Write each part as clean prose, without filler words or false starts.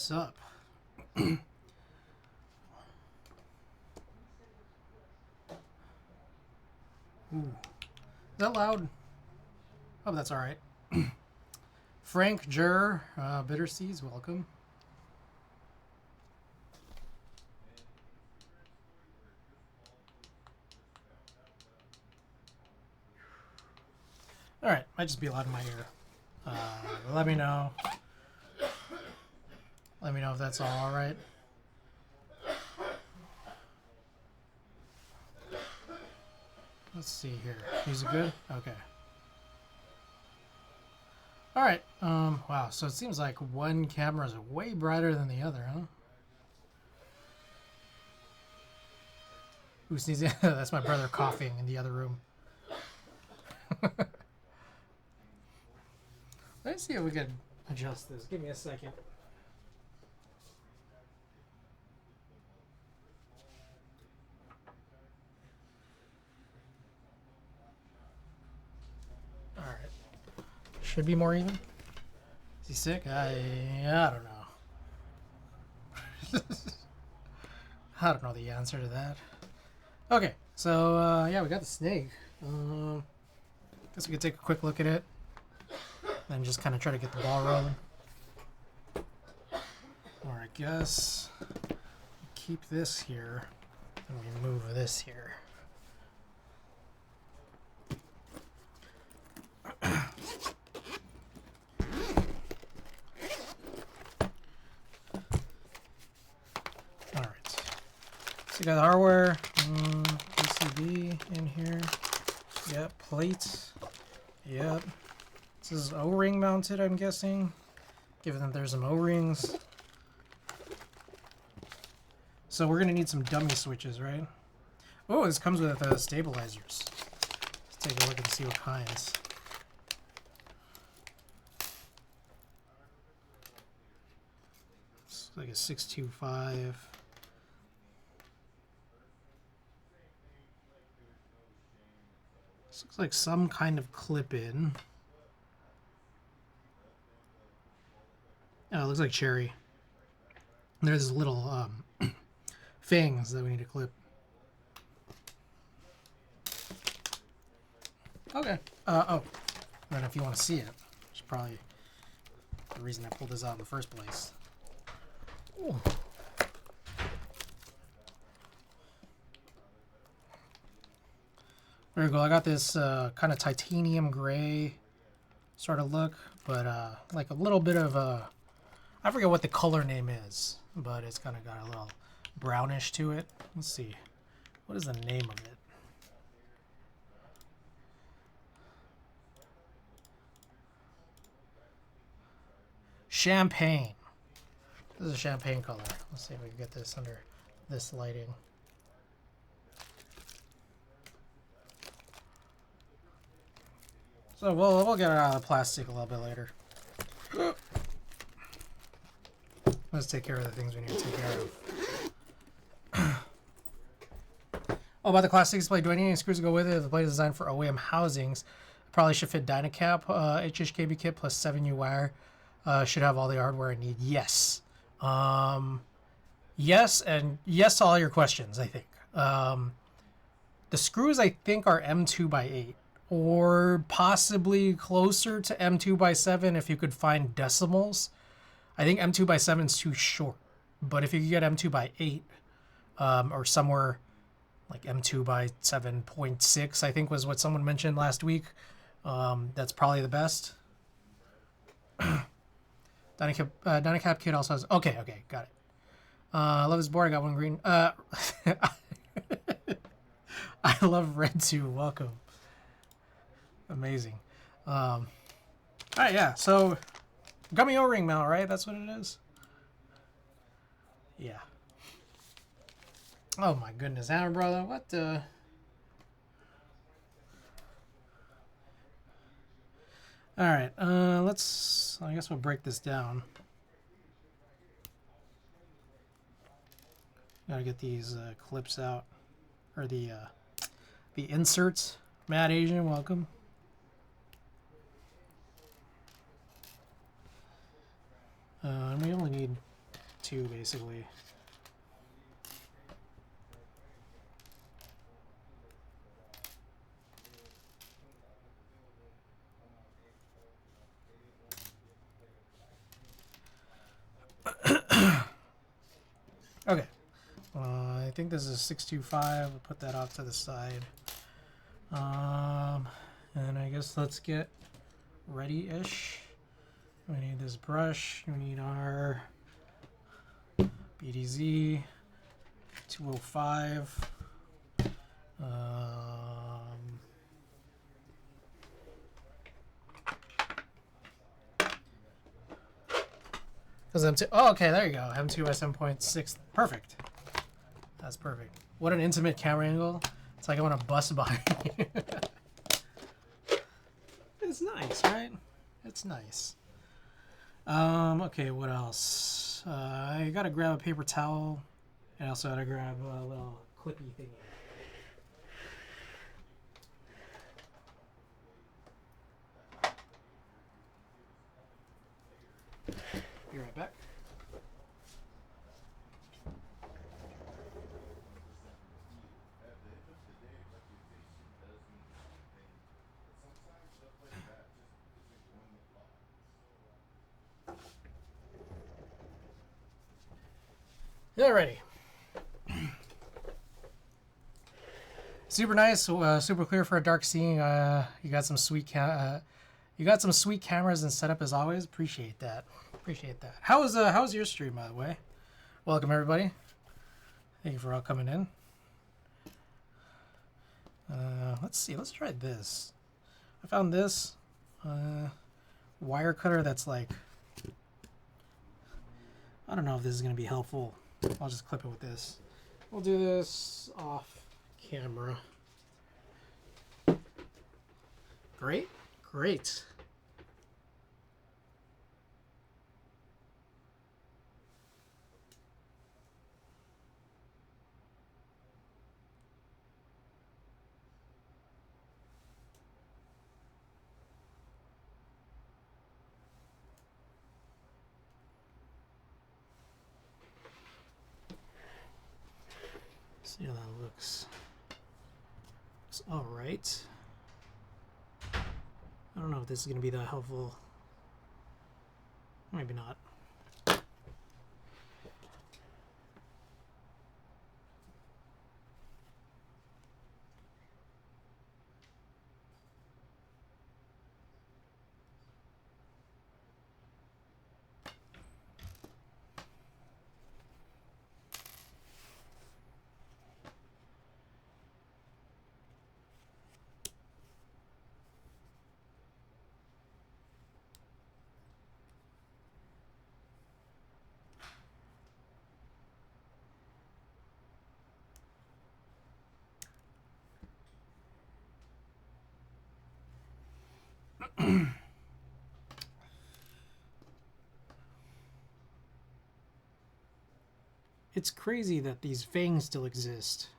What's up? Ooh. Is that loud? Oh, that's alright. Frank Jur, Bitter Seas, welcome. Alright, might just be loud in my ear. Let me know. Let me know if that's all alright. Let's see here. Music good? Okay. Alright, wow, so it seems like one camera is way brighter than the other, huh? Who sneezing? That's my brother coughing in the other room. Let's see if we can adjust this. Give me a second. Alright. Should be more even. Is he sick? I don't know. I don't know the answer to that. Okay, so yeah, we got the snake. Guess we could take a quick look at it and just kind of try to get the ball rolling. Or I guess keep this here and we move this here. So you got the hardware, PCB in here. Yep, plates. Yep. This is O-ring mounted, I'm guessing. Given that there's some O-rings. So we're gonna need some dummy switches, right? Oh, this comes with stabilizers. Let's take a look and see what kinds. It's like a 625. This looks like some kind of clip-in. Oh, it looks like cherry. There's little fangs that we need to clip. Okay. Oh. And then if you want to see it, which is probably the reason I pulled this out in the first place. Ooh. There we go. I got this kind of titanium gray sort of look, but like a little bit of I forget what the color name is, but it's kind of got a little brownish to it. Let's see. What is the name of it? Champagne. This is a champagne color. Let's see if we can get this under this lighting. So we'll get it out of the plastic a little bit later. Let's take care of the things we need to take care of. Oh, about the classic display, do I need any screws to go with it? The blade is designed for OEM housings. Probably should fit Dynacap, HHKB kit plus 7U wire. Should have all the hardware I need. Yes. Yes, and yes to all your questions, I think. The screws, I think, are M2x8. Or possibly closer to M2x7 if you could find decimals. I think M2x7 is too short. But if you could get M2x8, or somewhere like M2x7.6, I think was what someone mentioned last week, that's probably the best. Dynacap kit also has... Okay, got it. Love is bored. I got one green. I love red too. Welcome. Amazing. Alright, yeah, so gummy O-ring mount, right? That's what it is? Yeah. Oh my goodness, Hammer brother, what the... Alright, let's... I guess we'll break this down. Gotta get these clips out. Or the inserts. Mad Asian, welcome. And we only need 2 basically. Okay. I think this is 625. We'll put that off to the side. And I guess let's get ready-ish. We need this brush. We need our BDZ 205. Because M2. Oh, okay, there you go. M2 SM.6. Perfect. That's perfect. What an intimate camera angle. It's like I want to bust by you. It's nice, right? It's nice. Okay, what else? I gotta grab a paper towel. And I also gotta grab a little clippy thingy. Be right back. Alrighty. Super nice, super clear for a dark scene. You got some sweet cameras and setup as always. Appreciate that. Appreciate that. How was your stream, by the way? Welcome everybody. Thank you for all coming in. Let's see. Let's try this. I found this wire cutter that's like, I don't know if this is gonna be helpful. I'll just clip it with this. We'll do this off camera. Great, great. See how that looks. Looks all right. I don't know if this is going to be that helpful. Maybe not. It's crazy that these fangs still exist.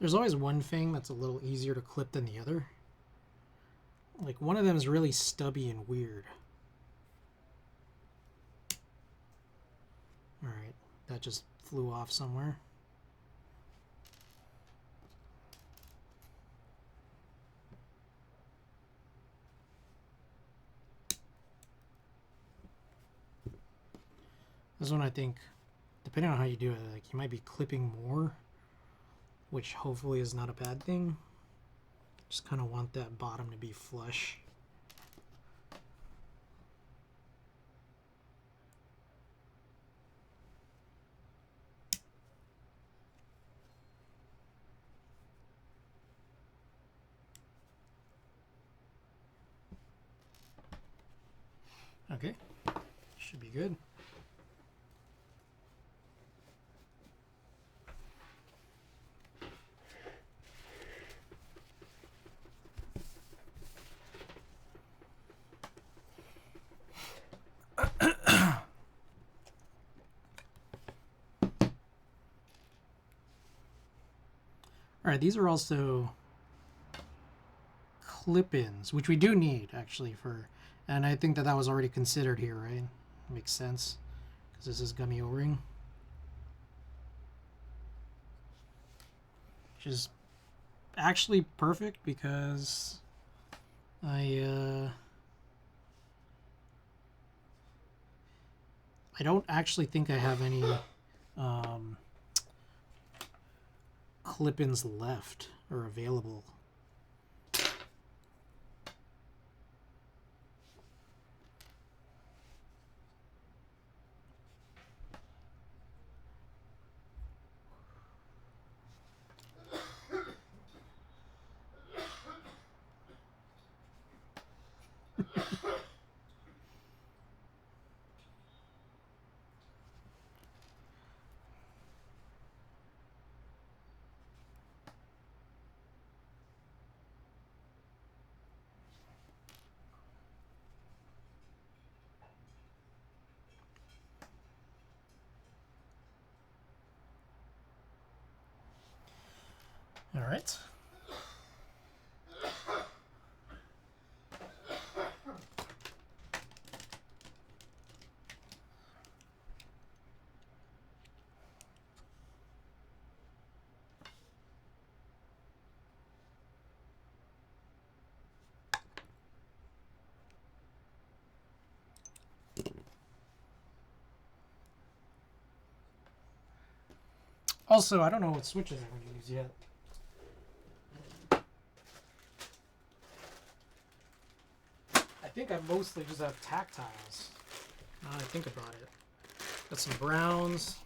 There's always one thing that's a little easier to clip than the other. Like one of them is really stubby and weird. Alright, that just flew off somewhere. This one I think, depending on how you do it, like you might be clipping more, which hopefully is not a bad thing. Just kind of want that bottom to be flush. Okay. Should be good. All right, these are also clip-ins, which we do need actually for, and I think that that was already considered here, right? Makes sense because this is gummy O-ring, which is actually perfect because I don't actually think I have any clip-ins left or available. All right. Also, I don't know what switches I'm going to use yet. I think I mostly just have tactiles. Now that I think about it. Got some browns.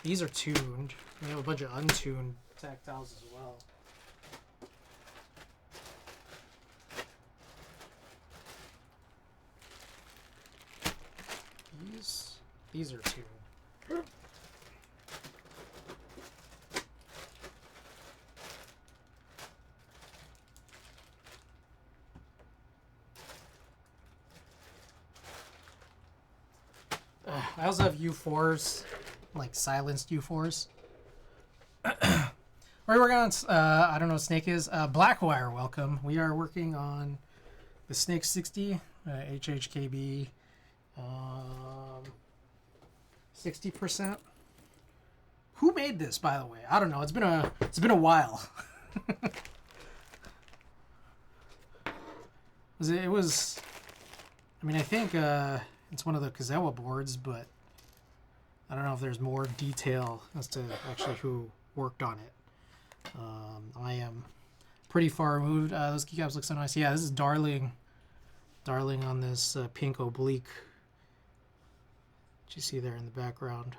These are tuned. We have a bunch of untuned tactiles as well. These are tuned. I also have U4s, like silenced U4s. We're working on, I don't know what Snake is. Blackwire, welcome. We are working on the Snake 60, HHKB, 60%. Who made this, by the way? I don't know. It's been a while. It was. I mean, I think it's one of the Kazawa boards, but I don't know if there's more detail as to actually who worked on it. I am pretty far removed. Those keycaps look so nice. Yeah, this is Darling on this pink oblique. What you see there in the background.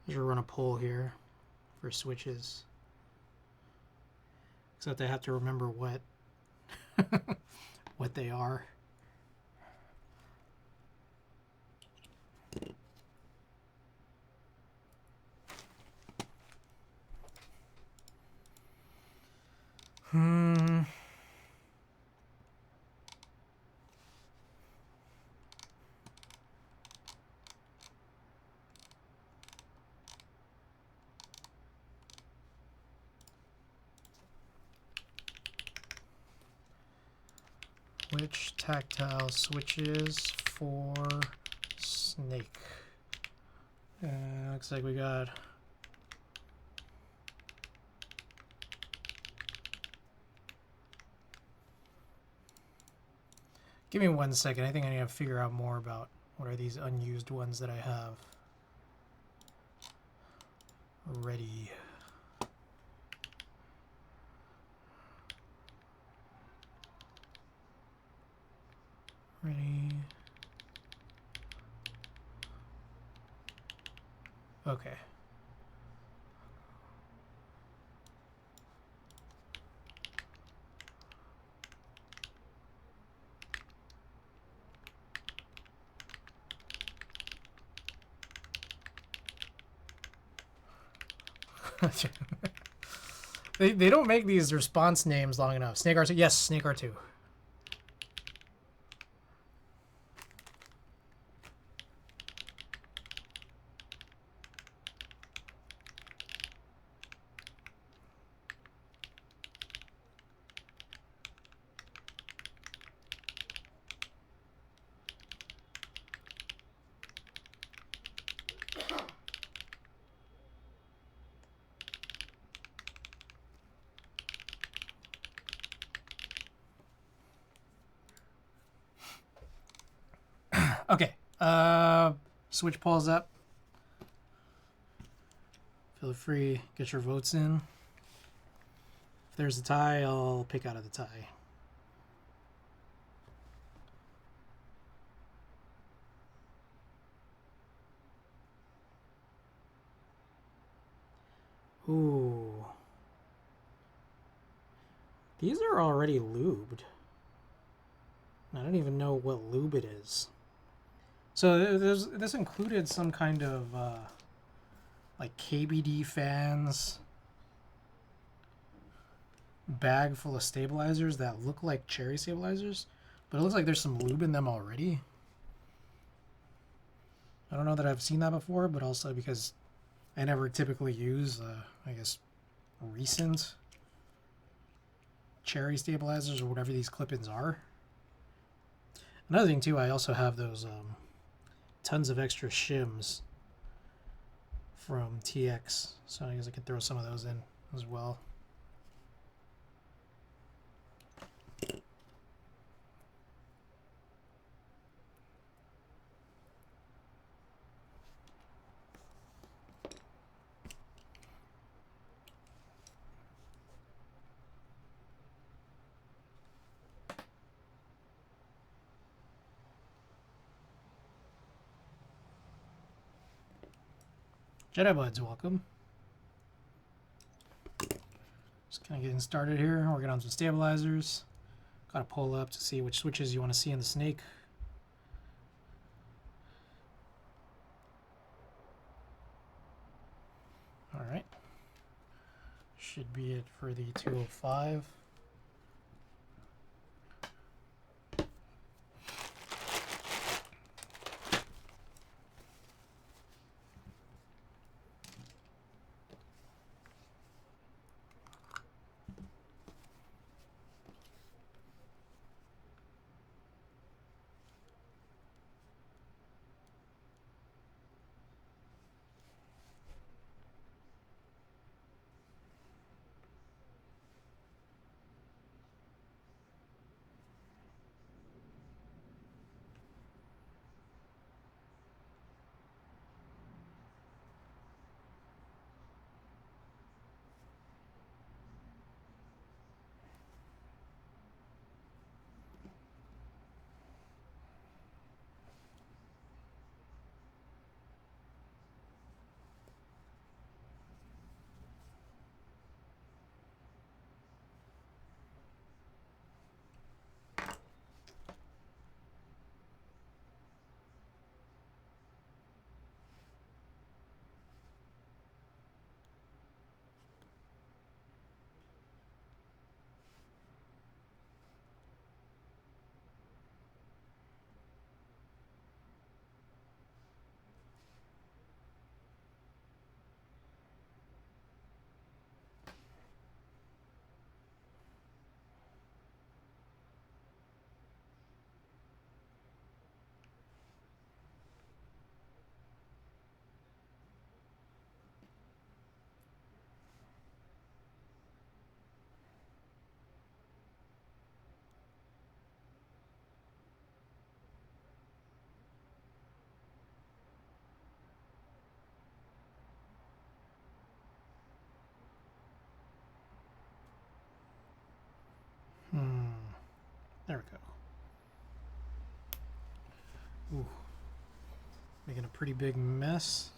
I should run a poll here for switches. Except I have to remember what what they are. Which tactile switches for Snake? Looks like we got give me 1 second. I think I need to figure out more about what are these unused ones that I have ready. Okay. They don't make these response names long enough. Snake R2. Yes, Snake R2. Okay. Switch polls up. Feel free, get your votes in. If there's a tie, I'll pick out of the tie. Ooh. These are already lubed. I don't even know what lube it is. So this included some kind of like KBD fans, bag full of stabilizers that look like cherry stabilizers, but it looks like there's some lube in them already. I don't know that I've seen that before, but also because I never typically use, I guess, recent cherry stabilizers or whatever these clip-ins are. Another thing too, I also have those tons of extra shims from TX, so I guess I could throw some of those in as well. Jedi Buds, welcome. Just kind of getting started here, working on some stabilizers. Got to pull up to see which switches you want to see in the snake. All right. Should be it for the 205. There we go. Ooh. Making a pretty big mess.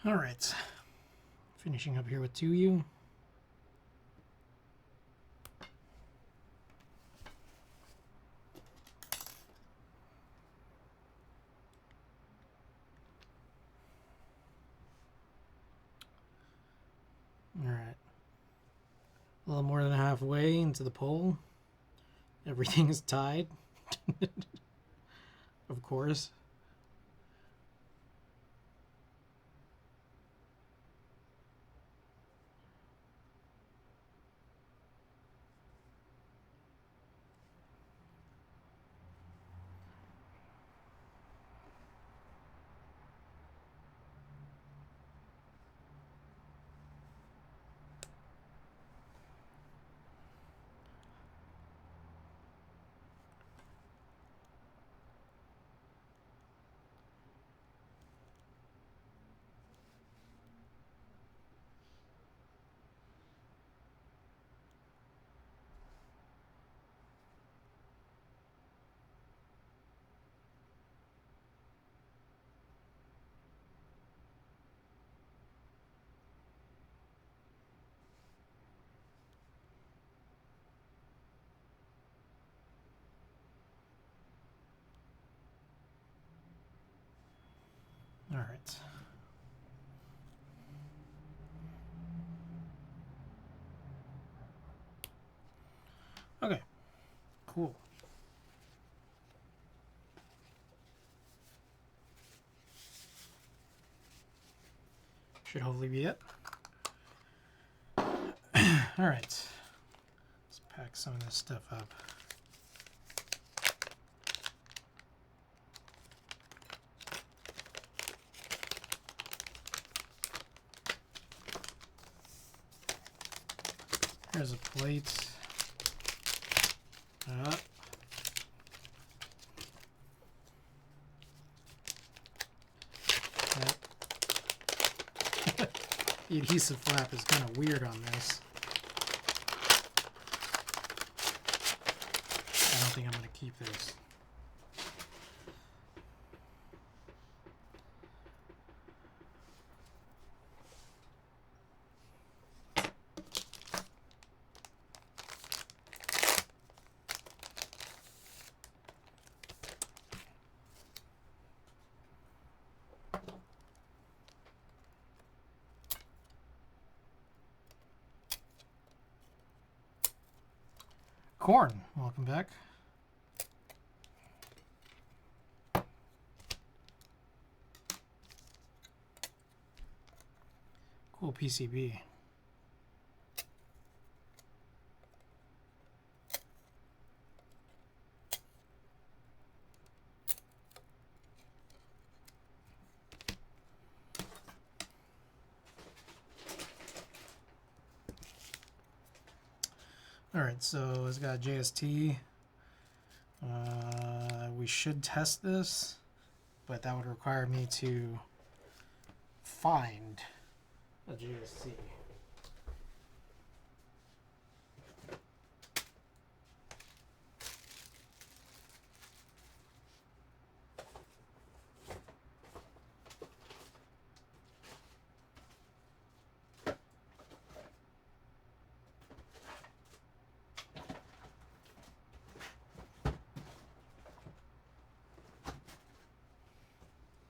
All right. Finishing up here with 2U. All right. A little more than halfway into the poll. Everything is tied. Of course. All right. Okay. Cool. Should hopefully be it. All right. Let's pack some of this stuff up. Here's a plate. The adhesive flap is kind of weird on this. I don't think I'm going to keep this. Corn, welcome back. Cool PCB. Alright, so it's got JST. We should test this, but that would require me to find a JST.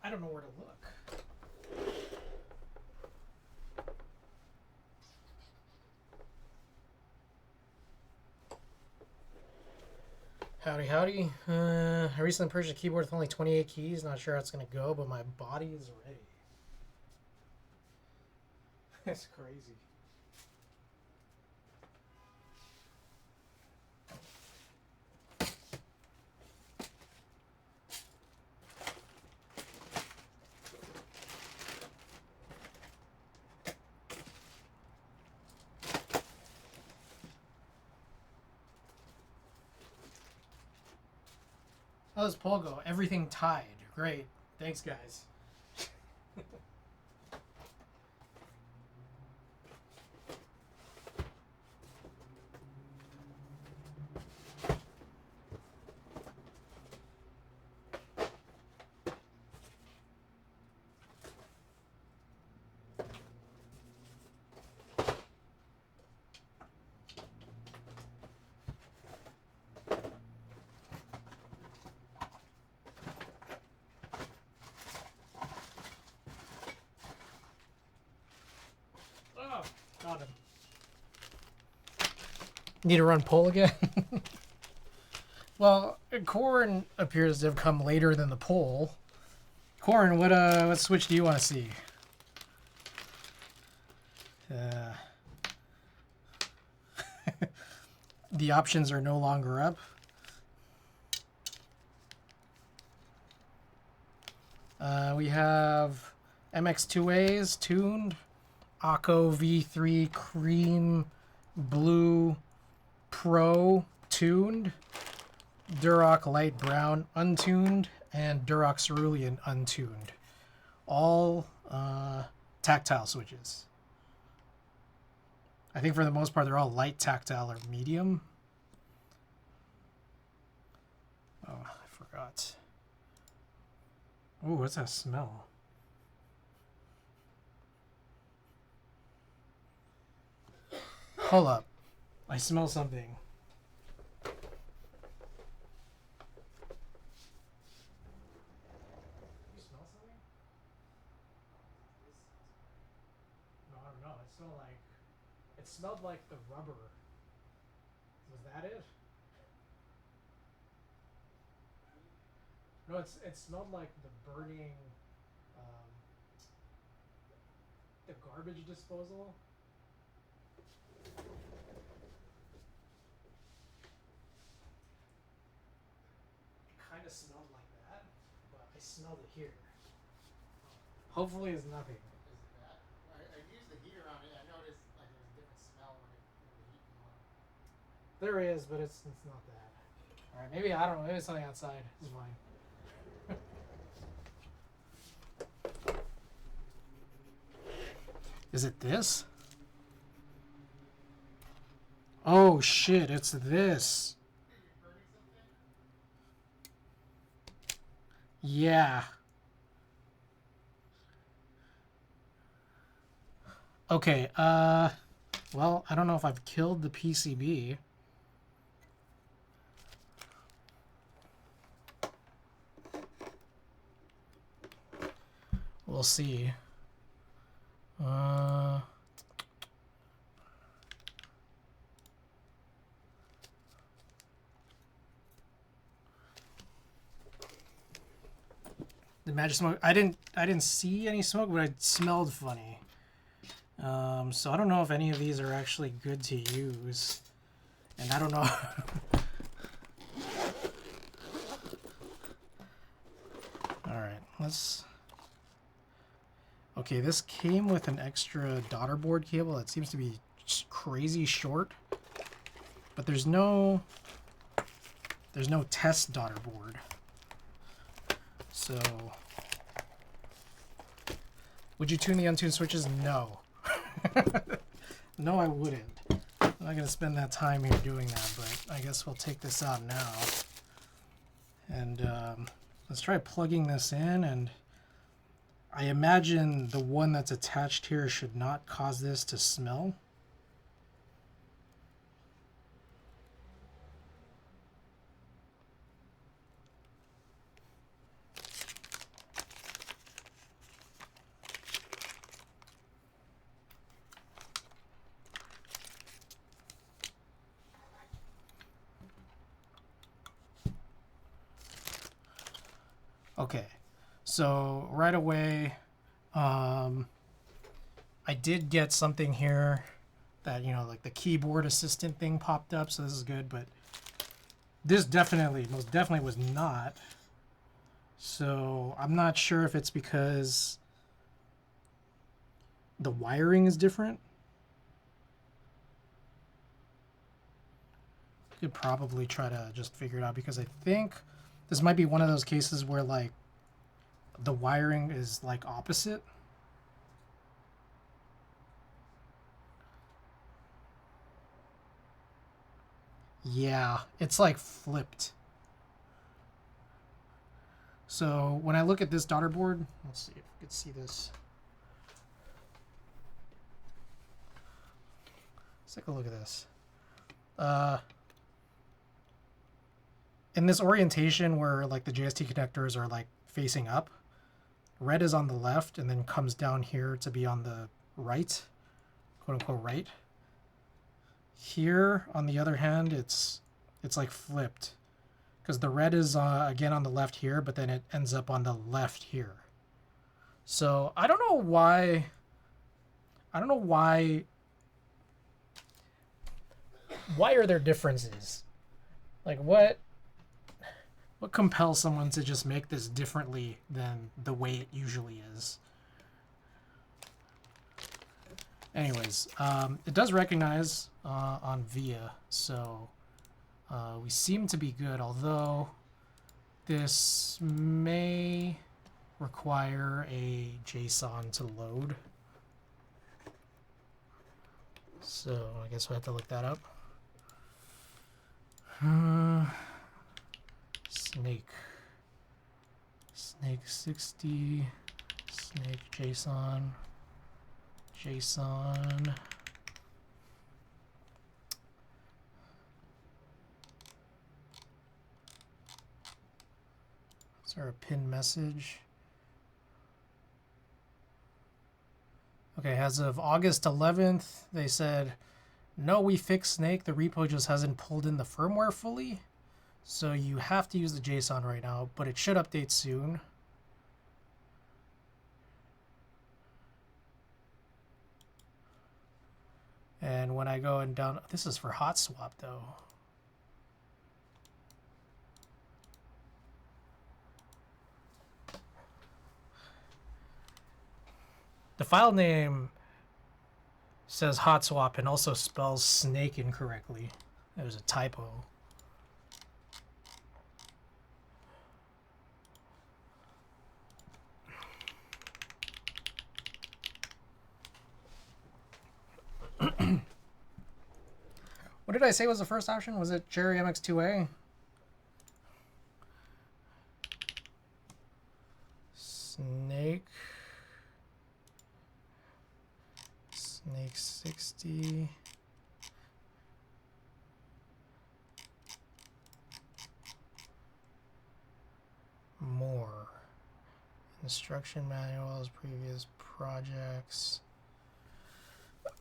I don't know where to look. Howdy, howdy. I recently purchased a keyboard with only 28 keys. Not sure how it's going to go, but my body is ready. That's crazy. How does Paul go? Everything tied. Great. Thanks, guys. Need to run poll again? Well, corn appears to have come later than the poll. Corn, what switch do you want to see? The options are no longer up. We have MX2As tuned, Akko V3 Cream Blue Pro tuned, Duroc Light Brown untuned, and Duroc Cerulean untuned. All tactile switches. I think for the most part they're all light tactile or medium. Oh, I forgot. Ooh, what's that smell? Hold up. I smell something. You smell something? No, I don't know. It smelled like the rubber. Was that it? No, it smelled like the burning, the garbage disposal. It kind of smelled like that, but I smelled it here. Hopefully it's nothing. Is it that? I used the heater on it. I noticed like there was a different smell when the heat came on. There is, but it's not that. All right, maybe I don't know. Maybe it's something outside. It's fine. Is it this? Oh shit, it's this. Yeah. Okay, well, I don't know if I've killed the PCB. We'll see. The magic smoke. I didn't see any smoke, but it smelled funny. So I don't know if any of these are actually good to use, and I don't know. All right, let's. Okay, this came with an extra daughter board cable that seems to be crazy short, but there's no test daughter board. So, would you tune the untuned switches? No. No, I wouldn't. I'm not going to spend that time here doing that, but I guess we'll take this out now. And let's try plugging this in, and I imagine the one that's attached here should not cause this to smell. Okay, so right away, I did get something here that, you know, like the keyboard assistant thing popped up, so this is good, but this definitely, most definitely was not. So I'm not sure if it's because the wiring is different. Could probably try to just figure it out, because I think this might be one of those cases where like the wiring is like opposite. Yeah, it's like flipped. So when I look at this daughter board, let's see if we can see this. Let's take a look at this. In this orientation where like the JST connectors are like facing up, red is on the left and then comes down here to be on the right, quote unquote right. Here, on the other hand, it's like flipped. Because the red is, again, on the left here, but then it ends up on the left here. So, I don't know why... Why are there differences? Like, what compels someone to just make this differently than the way it usually is? Anyways, it does recognize on VIA, so we seem to be good, although this may require a JSON to load. So I guess we'll have to look that up. Snake 60, snake JSON. Is there a pin message? Okay, as of August 11th, they said, no, we fixed Snake. The repo just hasn't pulled in the firmware fully. So you have to use the JSON right now, but it should update soon. And when I go and down, this is for hot swap though. The file name says hot swap and also spells snake incorrectly. There's a typo. What did I say was the first option? Was it Cherry MX2A? Snake 60. More. Instruction manuals, previous projects.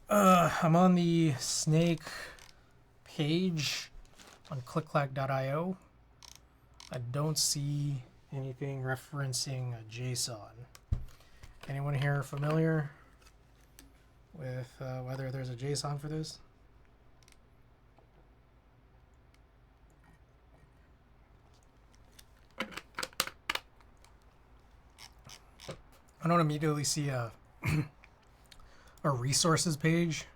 I'm on the Snake page on clickclack.io. I don't see anything referencing a JSON. Anyone here familiar with whether there's a JSON for this? I don't immediately see a a resources page.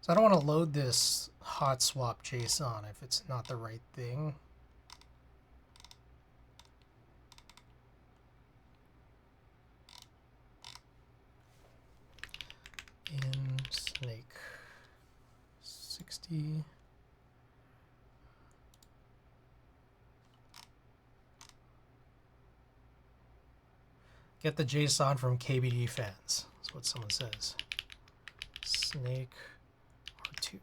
So I don't want to load this hot swap JSON if it's not the right thing. In Snake 60. Get the JSON from KBD fans. That's what someone says. Snake R2.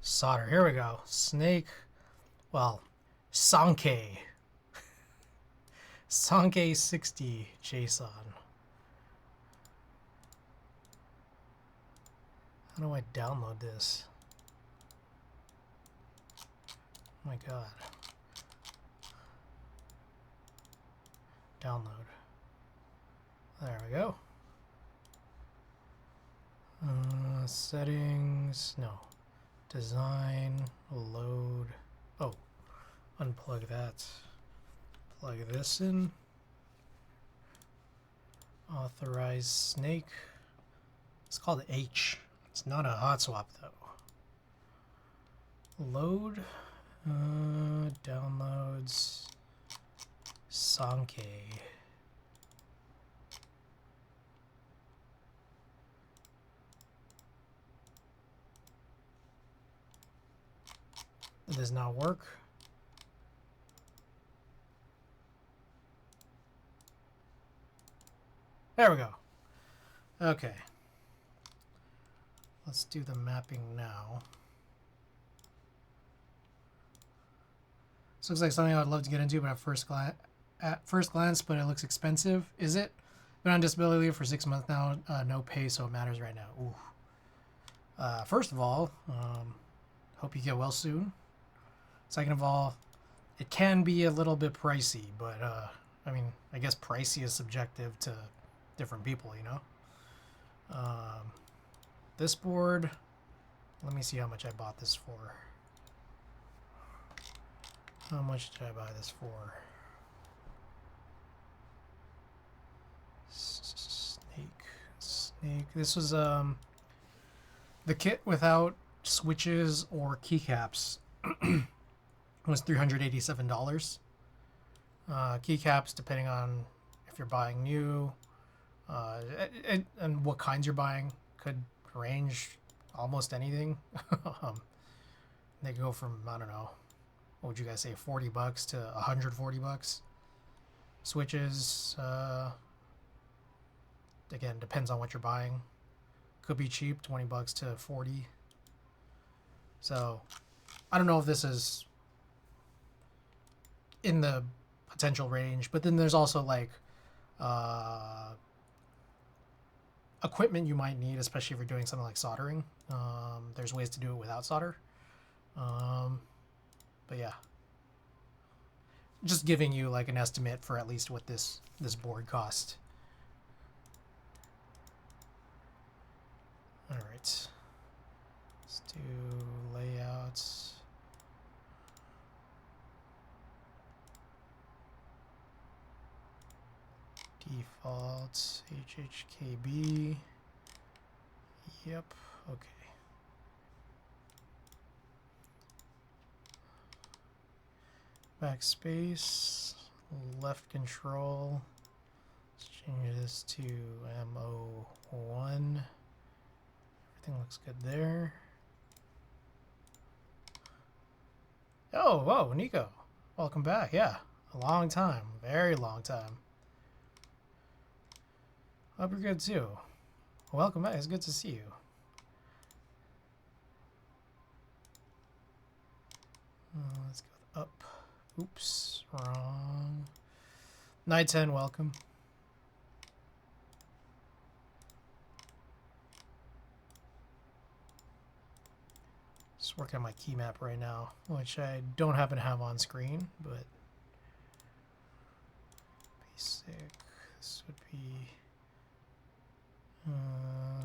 Solder. Here we go. Snake. Well, Sankey. Sankey 60 JSON. How do I download this? Oh my god. Download. There we go. Settings. No. Design. Load. Oh. Unplug that. Plug this in. Authorize Snake. It's called H. It's not a hot swap though. Load. Downloads. Sankey. It does not work. There we go. Okay. Let's do the mapping now. This looks like something I would love to get into, but at first glance, but it looks expensive. Is it? Been on disability leave for 6 months now. No pay, so it matters right now. Ooh. First of all, hope you get well soon. Second of all, it can be a little bit pricey, but I mean, I guess pricey is subjective to different people, you know. This board, let me see how much I bought this for. How much did I buy this for? Snake. This was the kit without switches or keycaps was $387. Keycaps, depending on if you're buying new and what kinds you're buying, could range almost anything. They go from, I don't know, what would you guys say, $40 to $140. Switches, again, depends on what you're buying. Could be cheap, $20 to $40. So, I don't know if this is in the potential range, but then there's also like equipment you might need, especially if you're doing something like soldering. There's ways to do it without solder. But yeah, just giving you like an estimate for at least what this board cost. All right, let's do layouts. Default HHKB. Yep. Okay. Backspace. Left control. Let's change this to MO1. Everything looks good there. Oh, whoa, Nico. Welcome back. Yeah, a long time. Very long time. Hope you're good too. Welcome back. It's good to see you. Let's go up. Oops, wrong. Night 10, welcome. Just working on my key map right now, which I don't happen to have on screen, but basic. This would be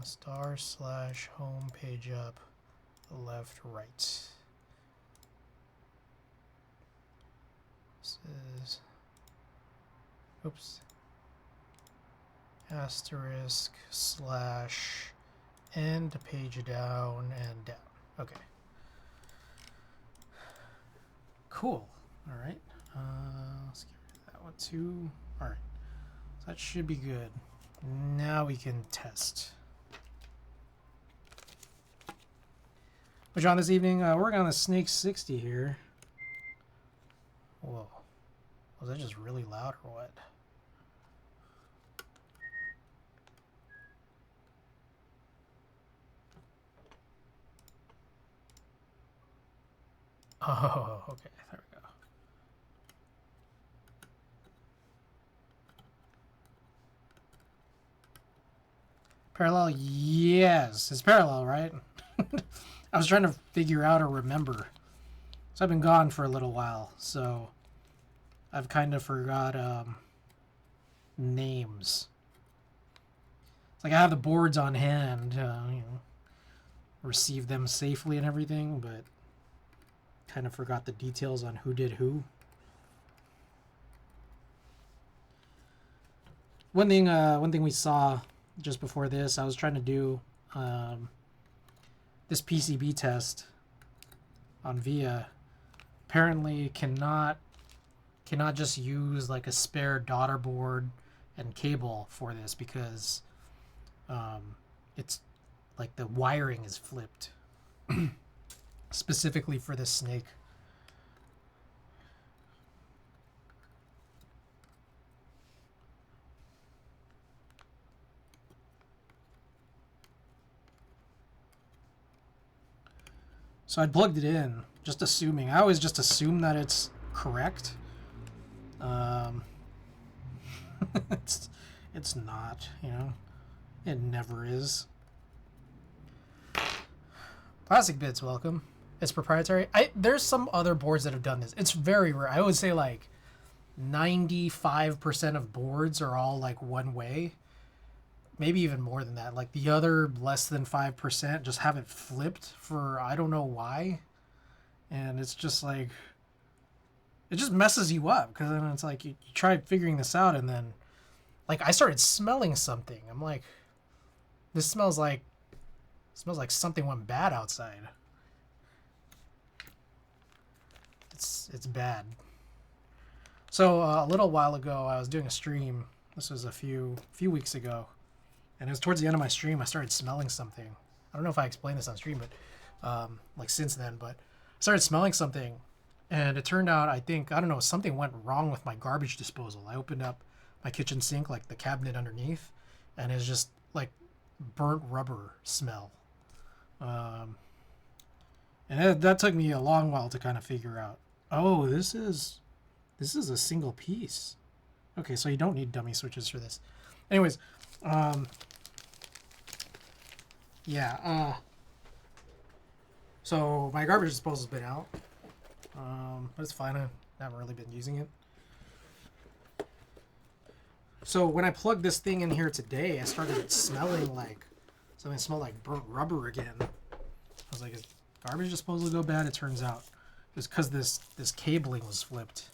*/home page up, left, right. This is, oops, asterisk / end page down and down. Okay. Cool. All right. Let's get rid of that one too. All right. So that should be good. Now we can test. Which on this evening, we're on the Snake 60 here. Whoa. Was that just really loud or what? Oh, okay. There we go. Parallel, yes. It's parallel, right? I was trying to figure out or remember. So I've been gone for a little while, so I've kind of forgot names. It's like I have the boards on hand, you know, receive them safely and everything, but kind of forgot the details on who did who. One thing we saw just before this, I was trying to do this PCB test on VIA. Apparently cannot just use like a spare daughter board and cable for this because it's like the wiring is flipped specifically for this Snake. So I plugged it in, just assuming. I always just assume that it's correct. It's it's not, you know. It never is. Plastic Bits, welcome. It's proprietary. There's some other boards that have done this. It's very rare. I would say like 95% of boards are all like one way. Maybe even more than that. Like the other less than 5% just have it flipped for I don't know why. And it's just like it just messes you up because then it's like you try figuring this out and then like I started smelling something. I'm like, this smells like something went bad outside. It's bad. So a little while ago, I was doing a stream. This was a few weeks ago, and it was towards the end of my stream. I started smelling something. I don't know if I explained this on stream, but like since then, but I started smelling something, and it turned out I don't know, something went wrong with my garbage disposal. I opened up my kitchen sink, like the cabinet underneath, and it's just like burnt rubber smell. And that took me a long while to kind of figure out. Oh, this is a single piece. Okay, so you don't need dummy switches for this. Anyways, yeah. So my garbage disposal's been out, but it's fine. I haven't really been using it. So when I plugged this thing in here today, I started smelling like something smelled like burnt rubber again. I was like, is garbage disposal go bad? It turns out it was because this cabling was flipped.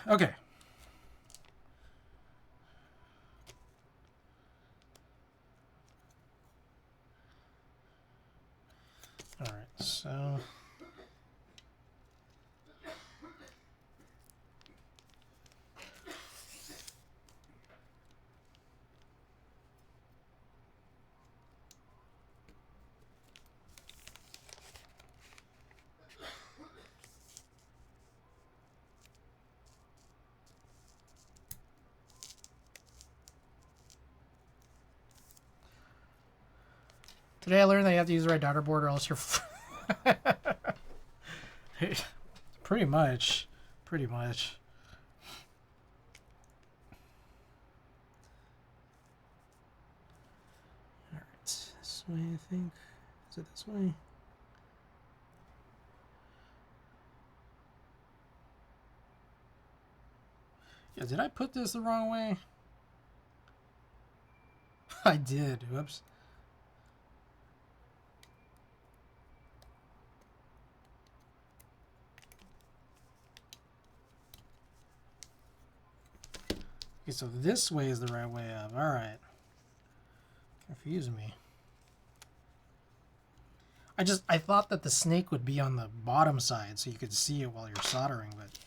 Okay. All right, so today I learned that you have to use the right daughter board or else you're pretty much. All right, this way I think. Is it this way? Yeah, did I put this the wrong way? I did. Whoops. Okay, so this way is the right way up. All right. Confuse me. I thought that the snake would be on the bottom side so you could see it while you're soldering, but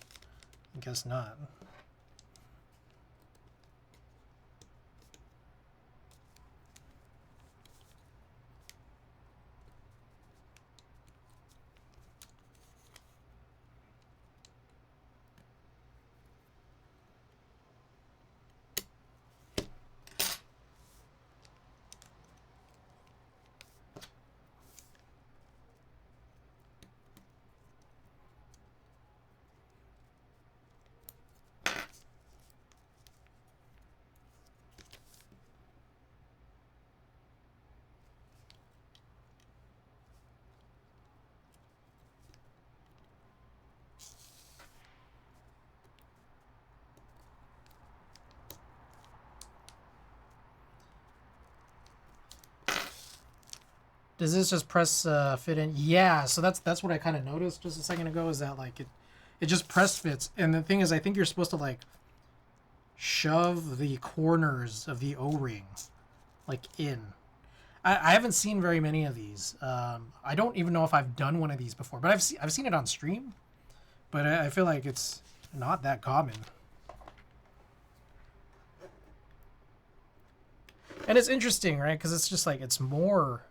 I guess not. Does this just press fit in? Yeah, so that's what I kind of noticed just a second ago is that like it just press fits. And the thing is, I think you're supposed to like shove the corners of the O-ring like in. I haven't seen very many of these. I don't even know if I've done one of these before, but I've seen it on stream. But I feel like it's not that common. And it's interesting, right? Because it's just like it's more.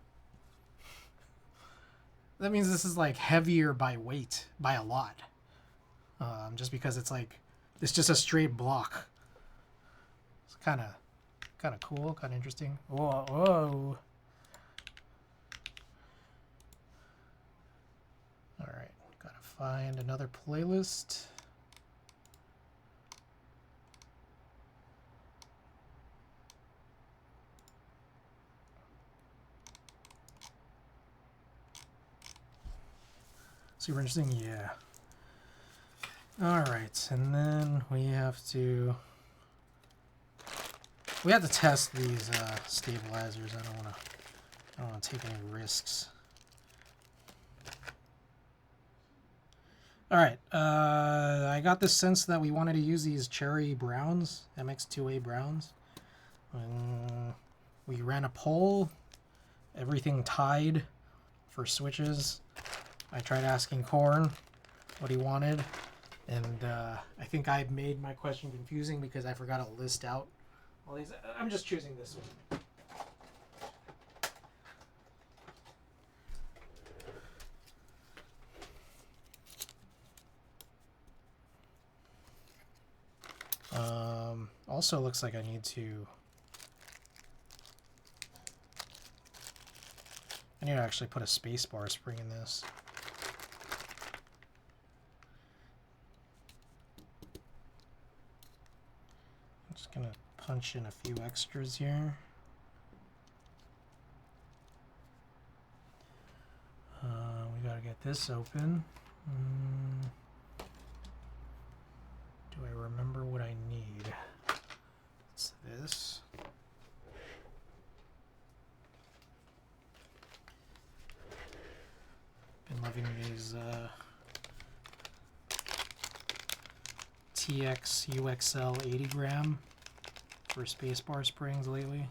That means this is like heavier by weight by a lot. Just because it's like it's just a straight block. It's kind of cool, kind of interesting. Whoa, whoa. find another playlist. Super interesting, yeah. Alright, and then we have to test these stabilizers. I don't wanna take any risks. Alright, I got this sense that we wanted to use these cherry browns, MX2A browns. We ran a poll, everything tied for switches. I tried asking Korn what he wanted, and I think I made my question confusing because I forgot to list out all these. I'm just choosing this one. Also looks like I need to actually put a spacebar spring in this. I'm just gonna punch in a few extras here. We gotta get this open. Do I remember what I need? It's this. Been loving these TX UXL 80 gram for spacebar springs lately.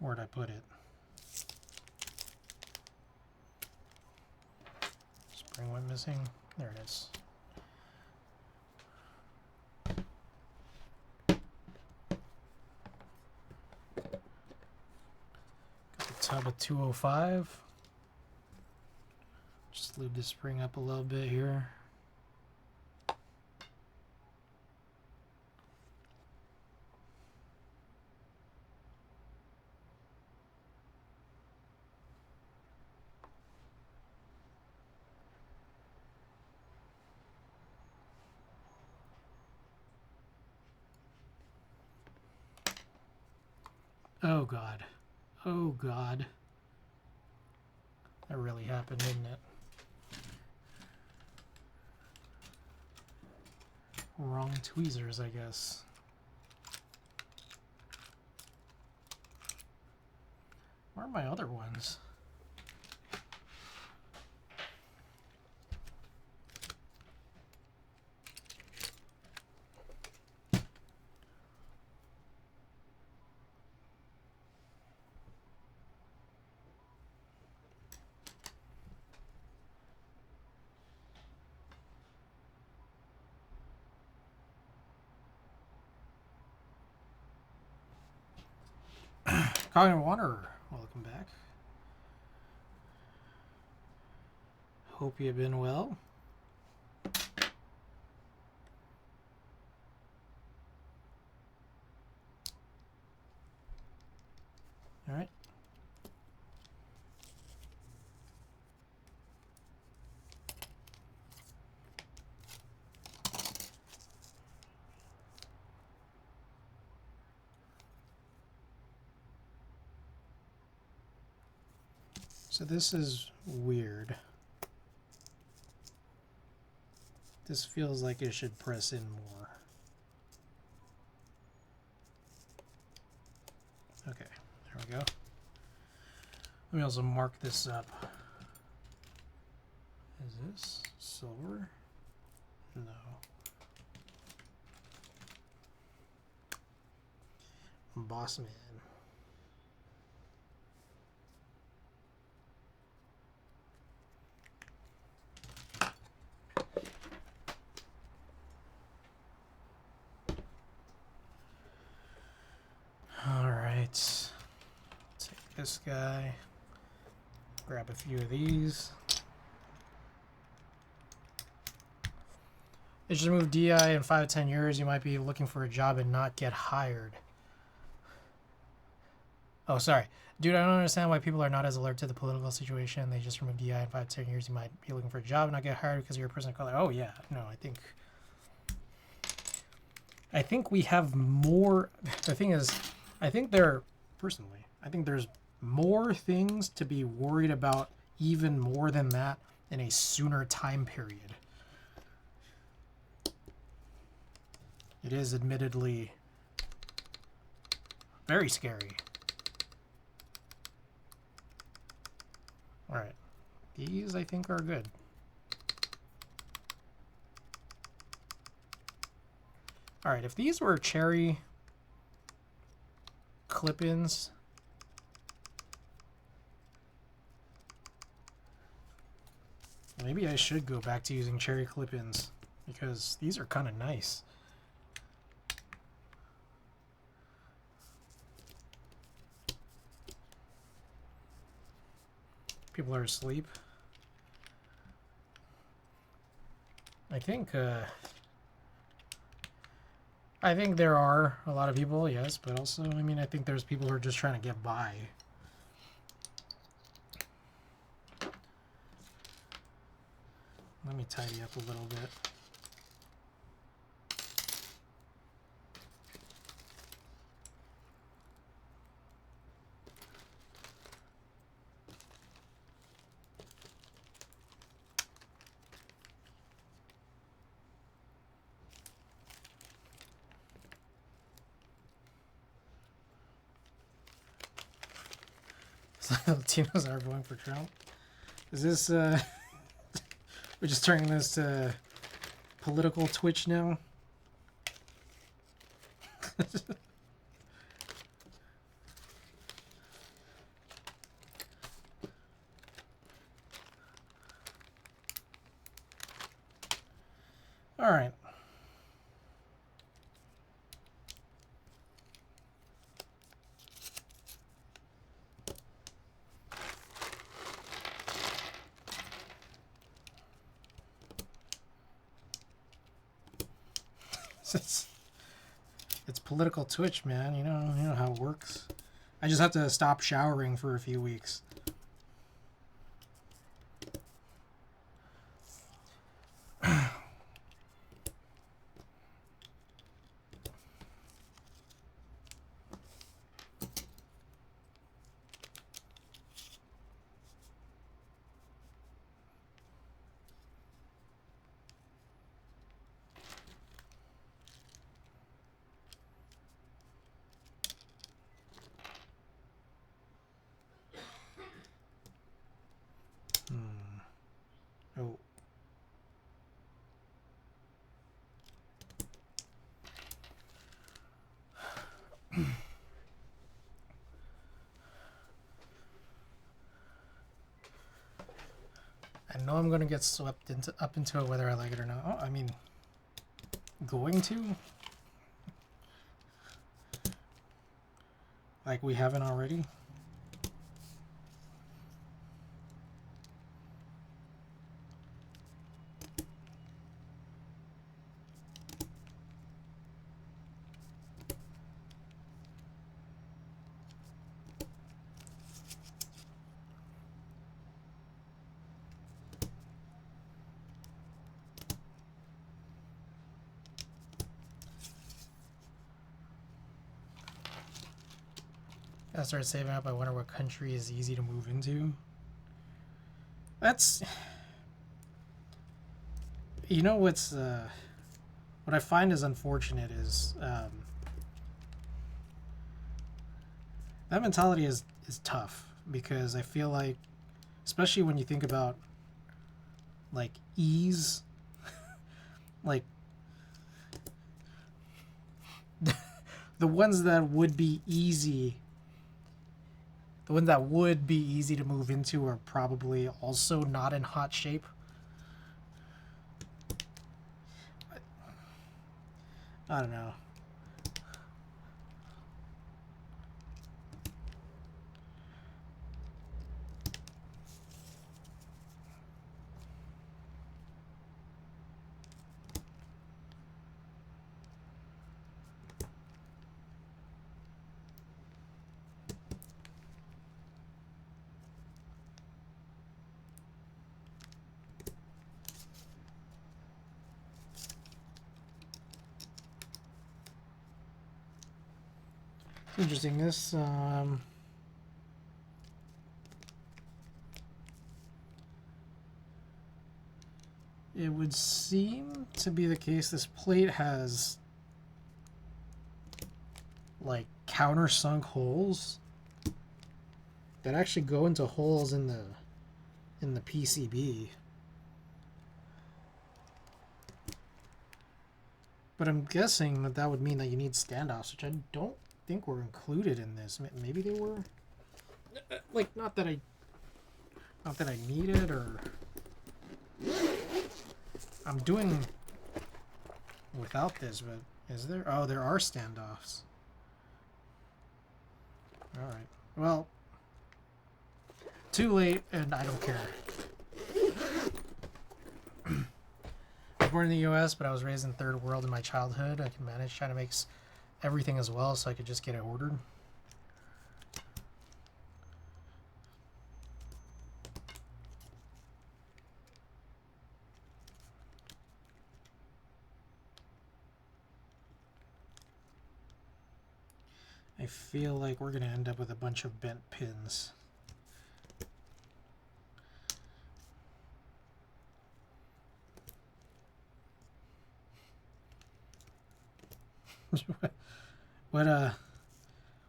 Where'd I put it? Spring went missing. There it is. Got the tub of 205. Just lube the spring up a little bit here. Oh God. Oh God. That really happened, didn't it? Wrong tweezers, I guess. Where are my other ones? Cognitive Water, welcome back. Hope you've been well. All right. So this is weird. This feels like it should press in more. Okay, there we go. Let me also mark this up. Is this silver? No. Boss Man. this guy. Grab a few of these. They just remove DI in 5 to 10 years. You might be looking for a job and not get hired. Oh, sorry. Dude, I don't understand why people are not as alert to the political situation. They just removed DI in 5 to 10 years. You might be looking for a job and not get hired because you're a person of color. Oh, yeah. No, I think we have more. The thing is, I think there's more things to be worried about, even more than that, in a sooner time period. It is admittedly very scary. All right, these I think are good. All right, if these were cherry clip-ins, maybe I should go back to using cherry clip-ins because these are kind of nice. People are asleep. I think there are a lot of people, yes, but also, I mean, I think there's people who are just trying to get by. Let me tidy up a little bit. Latinos are voting for Trump. Is this, we're just turning this to political Twitch now? All right. It's political Twitch, man. You know how it works. I just have to stop showering for a few weeks. Oh. I know I'm gonna get swept up into it whether I like it or not. Oh, I mean, going to? Like we haven't already? I started saving up. I wonder what country is easy to move into. That's, you know, what I find is unfortunate is that mentality is tough, because I feel like, especially when you think about like ease, like the ones that would be easy. The ones that would be easy to move into are probably also not in hot shape. I don't know. It's interesting. This it would seem to be the case. This plate has like countersunk holes that actually go into holes in the PCB. But I'm guessing that that would mean that you need standoffs, which I don't think were included in this. Maybe they were. Like, not that I need it, or I'm doing without this. But is there? Oh, there are standoffs. All right. Well, too late, and I don't care. Born in the U.S., but I was raised in third world in my childhood. I can manage trying to make everything as well, so I could just get it ordered. I feel like we're gonna end up with a bunch of bent pins.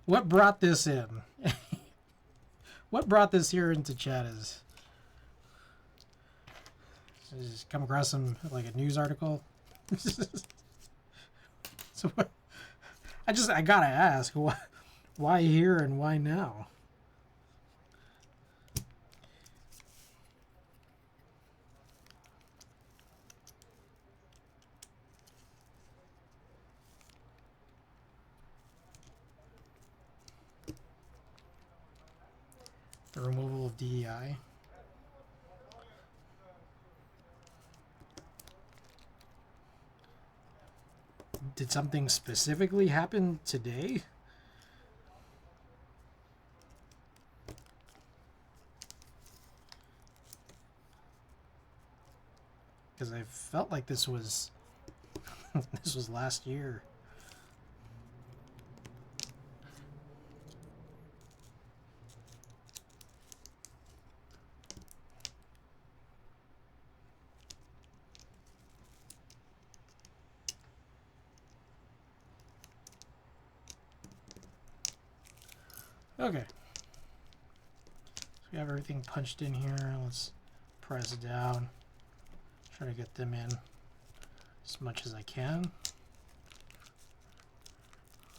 What brought this in? What brought this here into chat is just come across some like a news article. So what, I gotta ask, why here and why now? The removal of DEI. Did something specifically happen today? Because I felt like this was this was last year. Okay. So we have everything punched in here. Let's press down. Try to get them in as much as I can.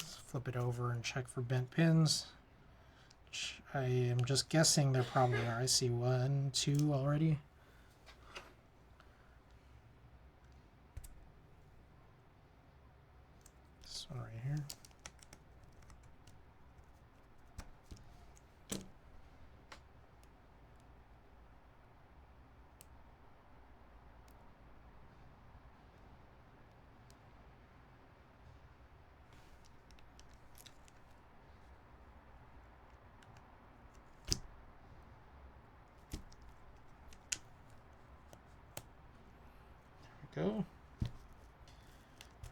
Let's flip it over and check for bent pins. Which I am just guessing there probably are. I see 1, 2 already. This one right here. Go.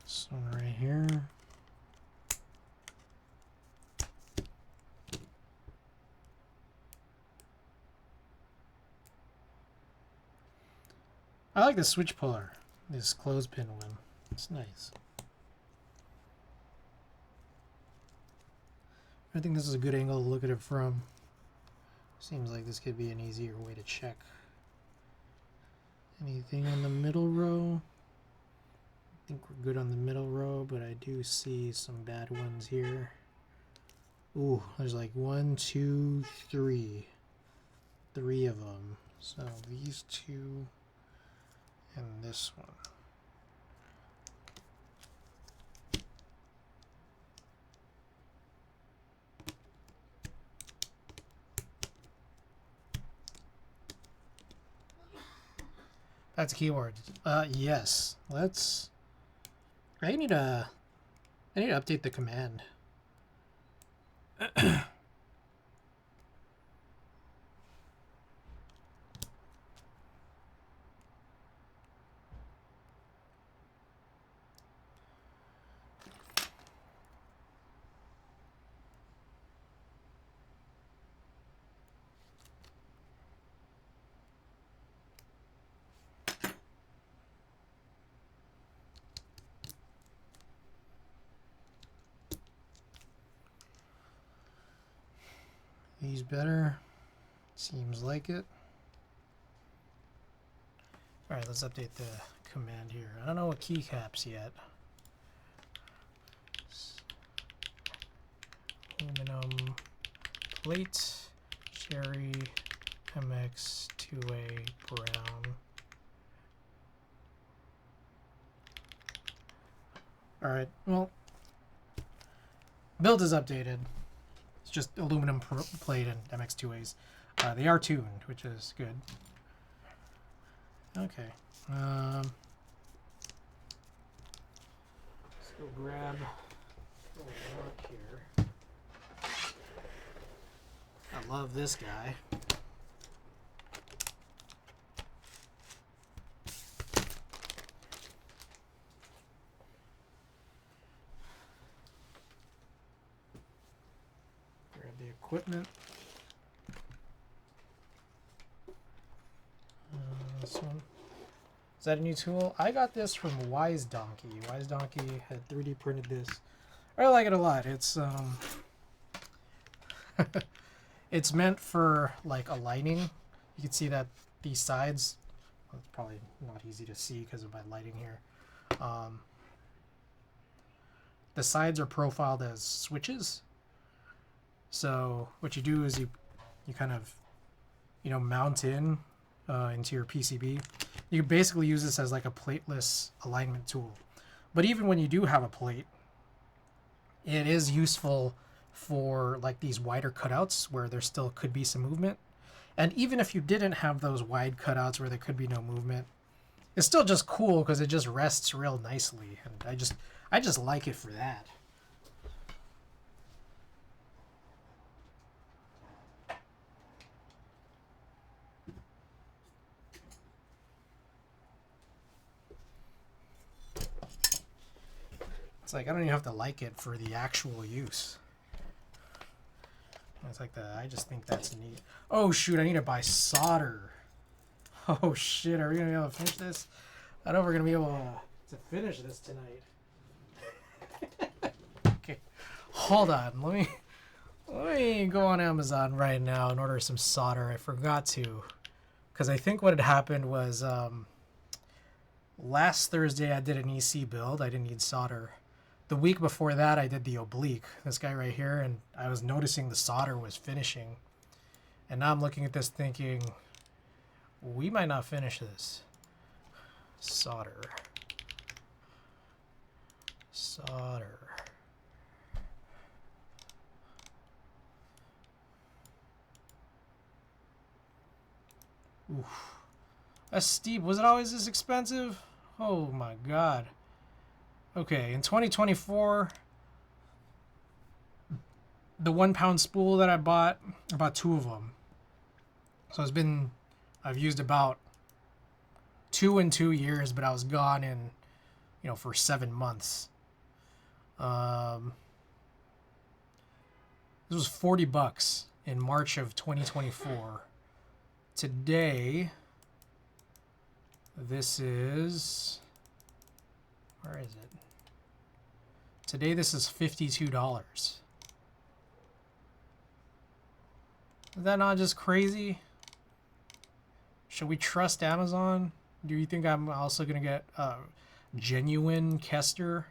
This one right here. I like the switch puller, this clothespin one. It's nice. I think this is a good angle to look at it from. Seems like this could be an easier way to check. Anything on the middle row? I think we're good on the middle row, but I do see some bad ones here. Ooh, there's like 1, 2, 3. 3 of them. So these two and this one. That's a keyword. Yes. Let's. I need to update the command. these better? Seems like it. Alright, let's update the command here. I don't know what keycaps yet. Aluminum plate, cherry, MX, 2A, brown. Alright, well, build is updated. It's just aluminum plate and MX2As. They are tuned, which is good. Okay. Let's go grab what we want here. I love this guy. Grab the equipment. This one. Is that a new tool? I got this from Wise Donkey. Wise Donkey had 3D printed this. I really like it a lot. It's it's meant for like aligning. You can see that these sides, well, it's probably not easy to see because of my lighting here. The sides are profiled as switches. So what you do is you kind of, you know, mount in into your PCB. You can basically use this as like a plateless alignment tool. But even when you do have a plate, it is useful for like these wider cutouts where there still could be some movement. And even if you didn't have those wide cutouts where there could be no movement, it's still just cool because it just rests real nicely. And I just like it for that. It's like I don't even have to like it for the actual use. It's like that. I just think that's neat. Oh shoot! I need to buy solder. Oh shit! Are we gonna be able to finish this? I don't know if we're gonna be able to finish this tonight. Okay, hold on. Let me go on Amazon right now and order some solder. I forgot to, because I think what had happened was last Thursday I did an EC build. I didn't need solder. The week before that, I did the oblique, this guy right here, and I was noticing the solder was finishing. And now I'm looking at this thinking, we might not finish this. Solder. Solder. Oof. That's steep. Was it always this expensive? Oh my god. Okay, in 2024, the 1 pound spool that I bought 2 of them. So I've used about 2 in 2 years, but I was gone in, you know, for 7 months. This was $40 in March of 2024. Today, this is, where is it? Today this is $52. Is that not just crazy? Should we trust Amazon? Do you think I'm also gonna get genuine Kester?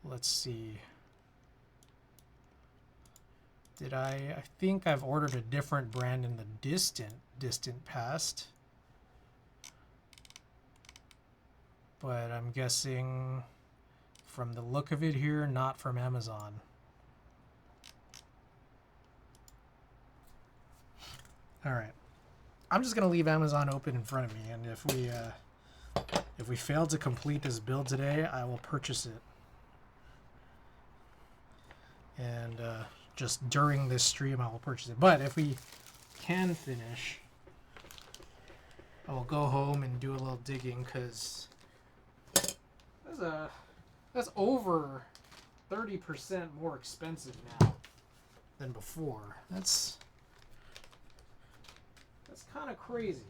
Let's see. I think I've ordered a different brand in the distant past. But I'm guessing from the look of it here, not from Amazon. All right. I'm just going to leave Amazon open in front of me, and if we fail to complete this build today, I will purchase it. And just during this stream, I will purchase it. But if we can finish, I will go home and do a little digging, because that's over 30% more expensive now than before. That's kind of crazy.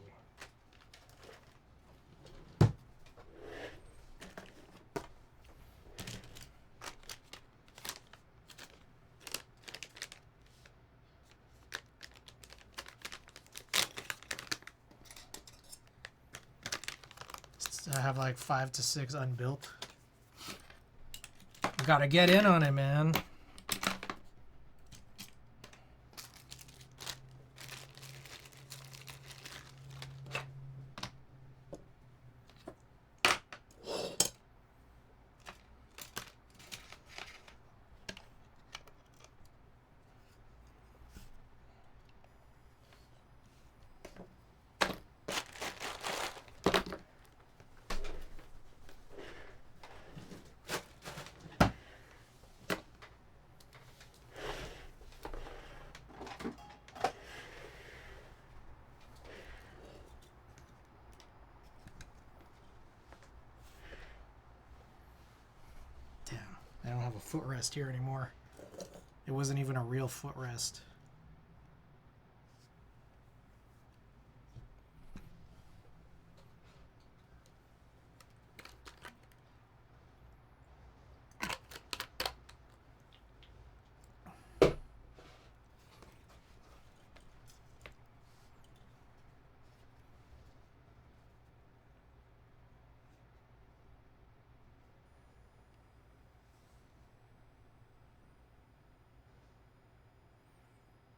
I have like 5 to 6 unbuilt. Gotta get in on it, man. I don't have a footrest here anymore. It wasn't even a real footrest.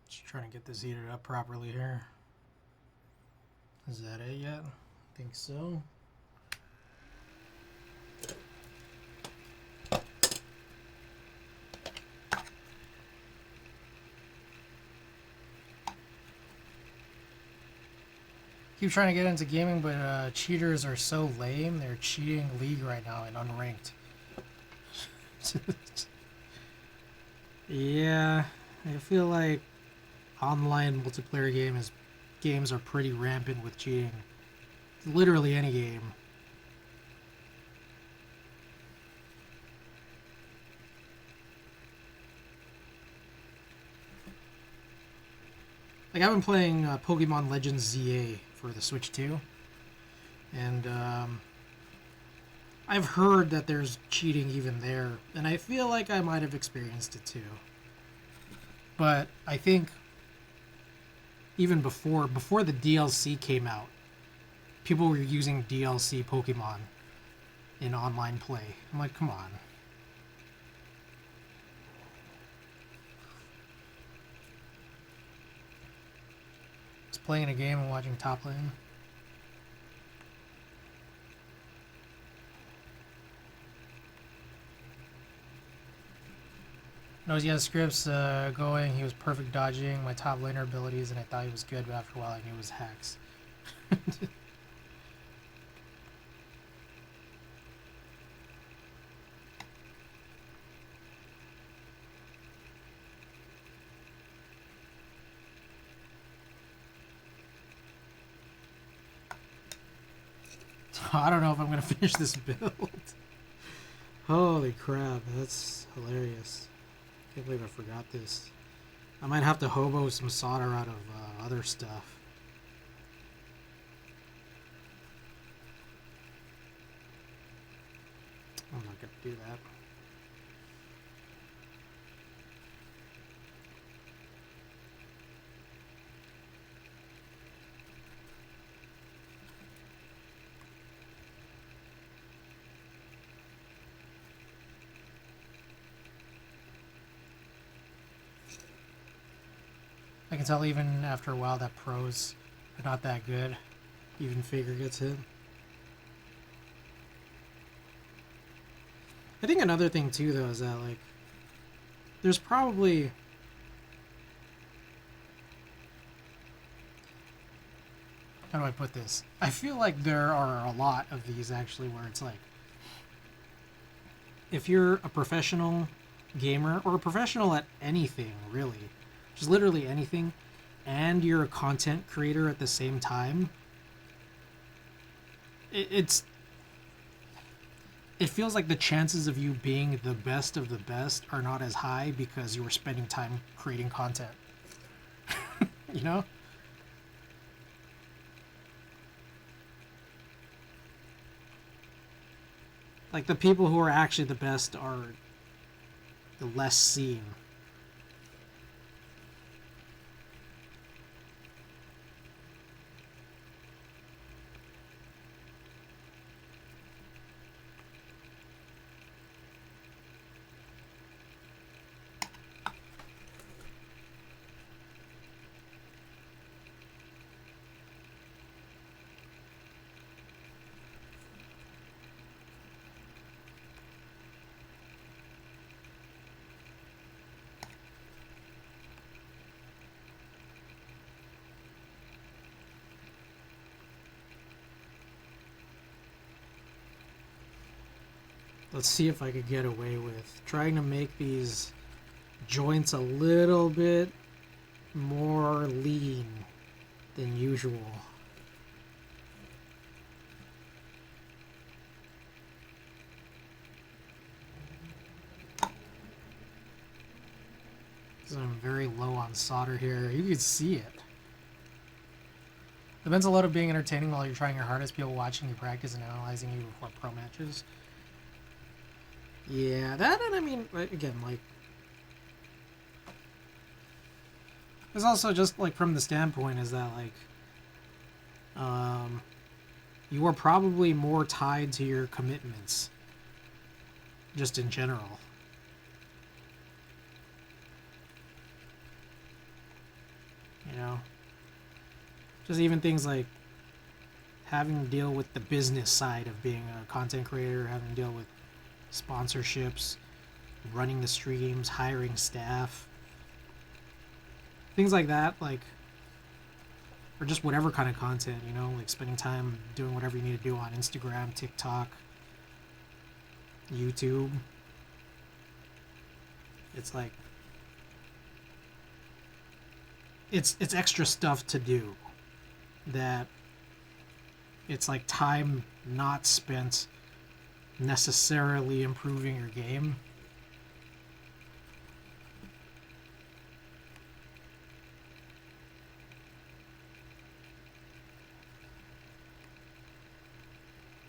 Just trying to get this heated up properly here. Is that it yet? I think so. Keep trying to get into gaming, but cheaters are so lame. They're cheating League right now in unranked. Yeah, I feel like online multiplayer games are pretty rampant with cheating. Literally any game. Like I've been playing Pokemon Legends ZA for the Switch 2, and I've heard that there's cheating even there, and I feel like I might have experienced it too. But I think even before the DLC came out, people were using DLC Pokemon in online play. I'm like, come on. Just playing a game and watching top lane. Knows he has scripts going. He was perfect dodging my top laner abilities, and I thought he was good, but after a while I knew it was hacks. I don't know if I'm going to finish this build. Holy crap, that's hilarious. Can't believe I forgot this. I might have to hobo some solder out of other stuff. I'm not going to do that. I can tell even after a while that pros are not that good. Even Faker gets hit. I think another thing too though is that like there's probably how do I put this? I feel like there are a lot of these actually where it's like if you're a professional gamer or a professional at anything really, just literally anything, and you're a content creator at the same time, it feels like the chances of you being the best of the best are not as high because you were spending time creating content. You know? Like the people who are actually the best are the less seen. Let's see if I could get away with trying to make these joints a little bit more lean than usual. So I'm very low on solder here. You can see it. The mental load of being entertaining while you're trying your hardest, people watching you practice and analyzing you before pro matches. Yeah, that, and I mean, again, like, it's also just, like, from the standpoint is that, like, you are probably more tied to your commitments, just in general. You know? Just even things like having to deal with the business side of being a content creator, having to deal with sponsorships, running the streams, hiring staff, things like that, like, or just whatever kind of content, you know, like spending time doing whatever you need to do on Instagram, TikTok, YouTube. It's like it's extra stuff to do that it's like time not spent necessarily improving your game.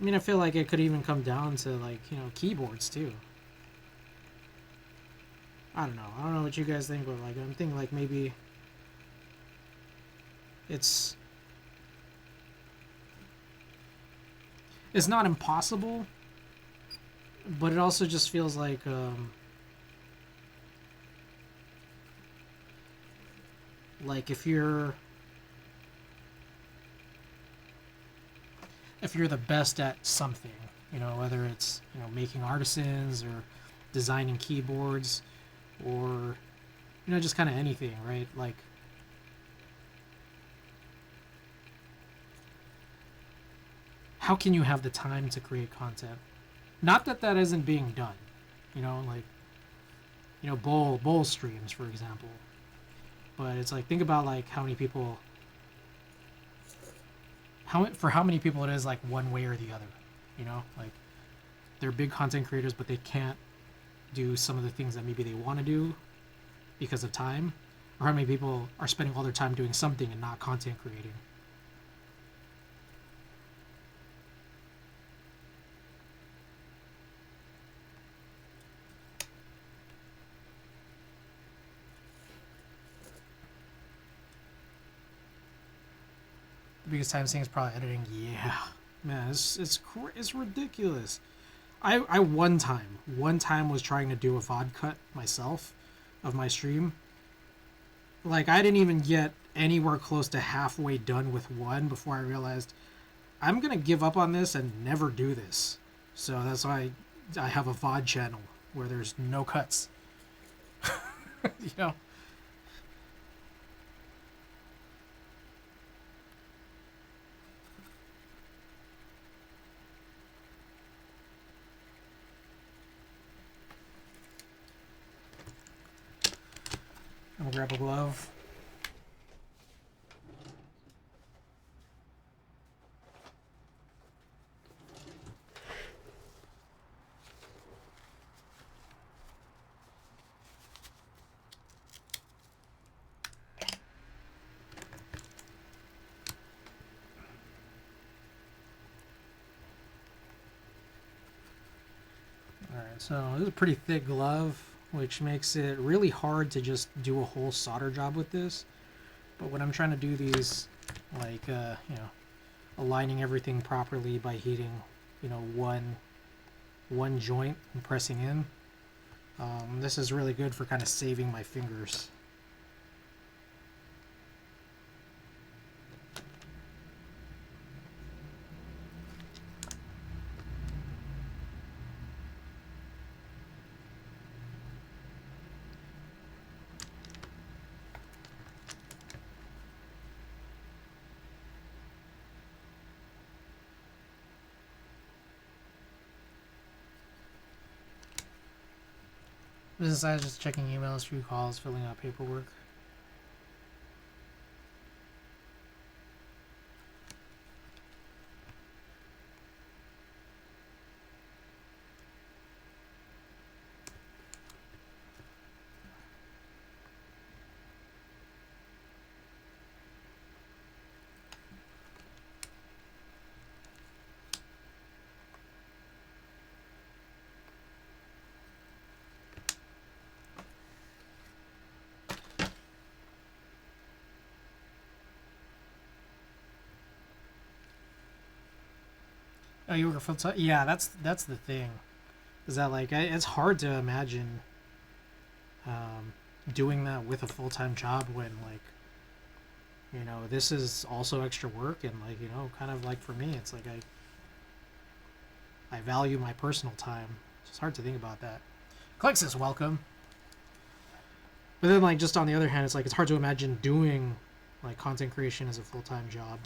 I mean, I feel like it could even come down to, like, you know, keyboards too. I don't know. I don't know what you guys think, but, like, I'm thinking, like, maybe it's not impossible, but it also just feels like if you're the best at something, you know, whether it's, you know, making artisans or designing keyboards or, you know, just kind of anything, right? Like, how can you have the time to create content? Not that that isn't being done, you know, like, you know, bowl streams, for example. But it's like, think about, like, how many people, how many people it is, like, one way or the other, you know, like, they're big content creators, but they can't do some of the things that maybe they want to do because of time, or how many people are spending all their time doing something and not content creating. The biggest time sink is probably editing. Yeah, man, it's ridiculous. I one time was trying to do a VOD cut myself of my stream. Like, I didn't even get anywhere close to halfway done with one before I realized I'm gonna give up on this and never do this. So that's why I have a VOD channel where there's no cuts. You know. I'm gonna grab a glove. Alright, so this is a pretty thick glove, which makes it really hard to just do a whole solder job with this. But when I'm trying to do these, like, you know, aligning everything properly by heating, you know, one joint and pressing in, this is really good for kind of saving my fingers. Besides just checking emails, few calls, filling out paperwork. Oh, you work full time? Yeah, that's the thing. Is that like it's hard to imagine doing that with a full time job when like this is also extra work and like kind of like for me it's like I value my personal time. It's hard to think about that. Clexus, welcome. But then like just on the other hand, it's like it's hard to imagine doing like content creation as a full time job.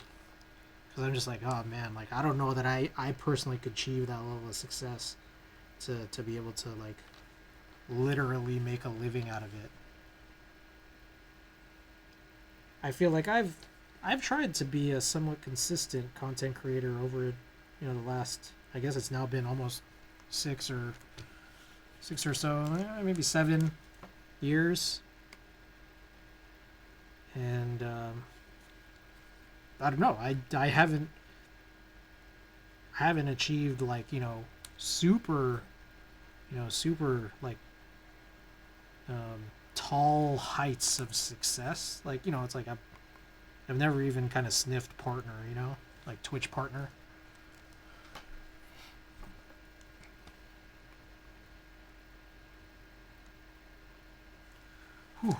Because I'm just like, oh man, like I don't know that I personally could achieve that level of success to be able to like literally make a living out of it. I feel like I've tried to be a somewhat consistent content creator over the last, I guess it's now been almost six or so, maybe 7 years, and I don't know. I haven't achieved like super super like tall heights of success. Like it's like I've never even kind of sniffed partner. Like Twitch partner. Whew.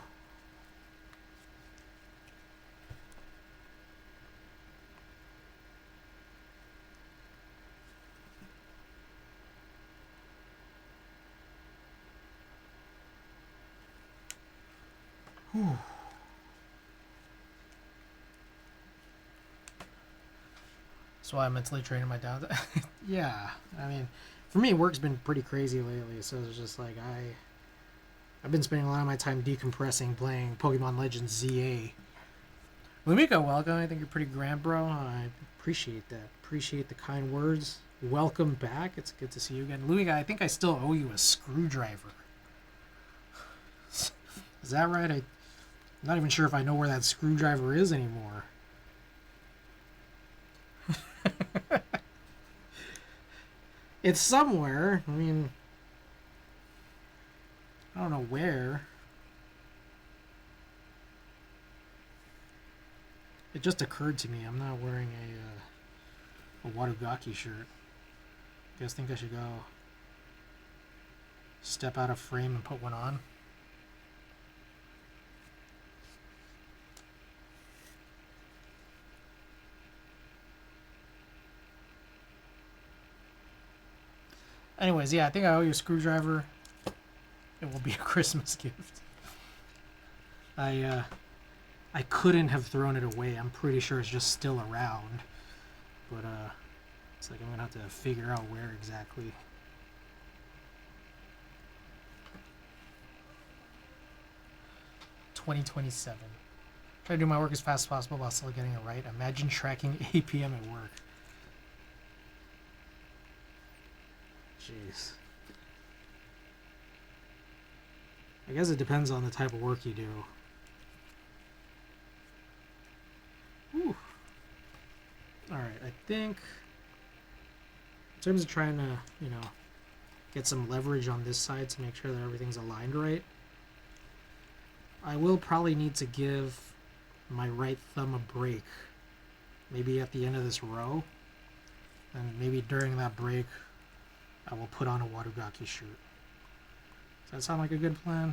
Whew. That's why I'm mentally training my dad. Yeah, I mean, for me, work's been pretty crazy lately. So it's just like I've been spending a lot of my time decompressing, playing Pokemon Legends ZA. Lumiko, welcome. I think you're pretty grand, bro. I appreciate that. Appreciate the kind words. Welcome back. It's good to see you again. Lumiko, I think I still owe you a screwdriver. Is that right? I'm not even sure if I know where that screwdriver is anymore. It's somewhere. I mean, I don't know where. It just occurred to me I'm not wearing a Watugaki shirt. You guys think I should go step out of frame and put one on? Anyways, yeah, I think I owe you a screwdriver. It will be a Christmas gift. I couldn't have thrown it away. I'm pretty sure it's just still around. But it's like I'm gonna have to figure out where exactly. $2027. Try to do my work as fast as possible while still getting it right. Imagine tracking 8 p.m. at work. Jeez. I guess it depends on the type of work you do. Whew. Alright, I think in terms of trying to, get some leverage on this side to make sure that everything's aligned right, I will probably need to give my right thumb a break. Maybe at the end of this row. And maybe during that break, I will put on a Watugaki shirt. Does that sound like a good plan?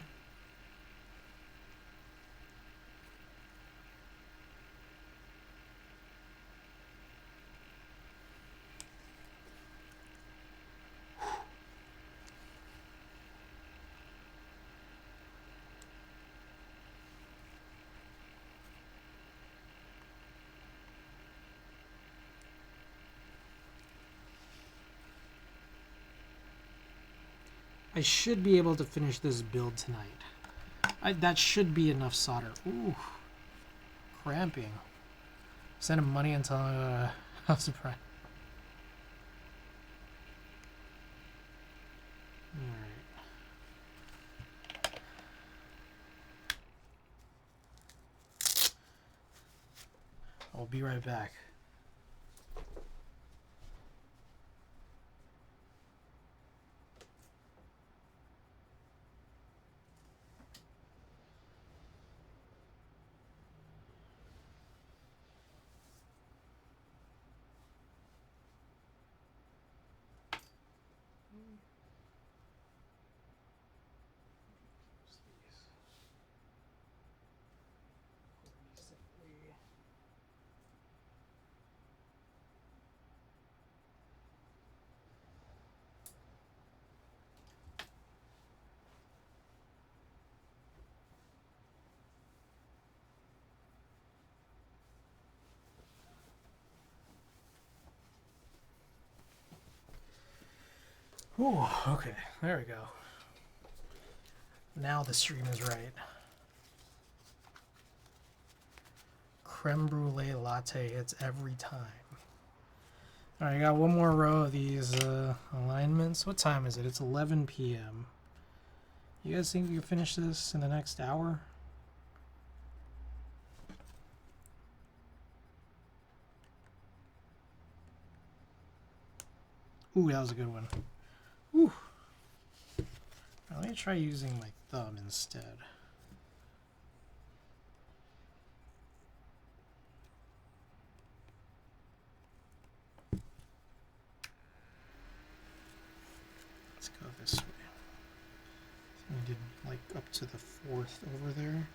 I should be able to finish this build tonight. That should be enough solder. Ooh, cramping. Send him money until I'm surprised. Alright. I'll be right back. Ooh, okay, there we go. Now the stream is right. Creme brulee latte hits every time. Alright, I got one more row of these alignments. What time is it? It's 11 p.m. You guys think you can finish this in the next hour? Ooh, that was a good one. Ooh. Now, let me try using my thumb instead. Let's go this way. We did like up to the 4th over there.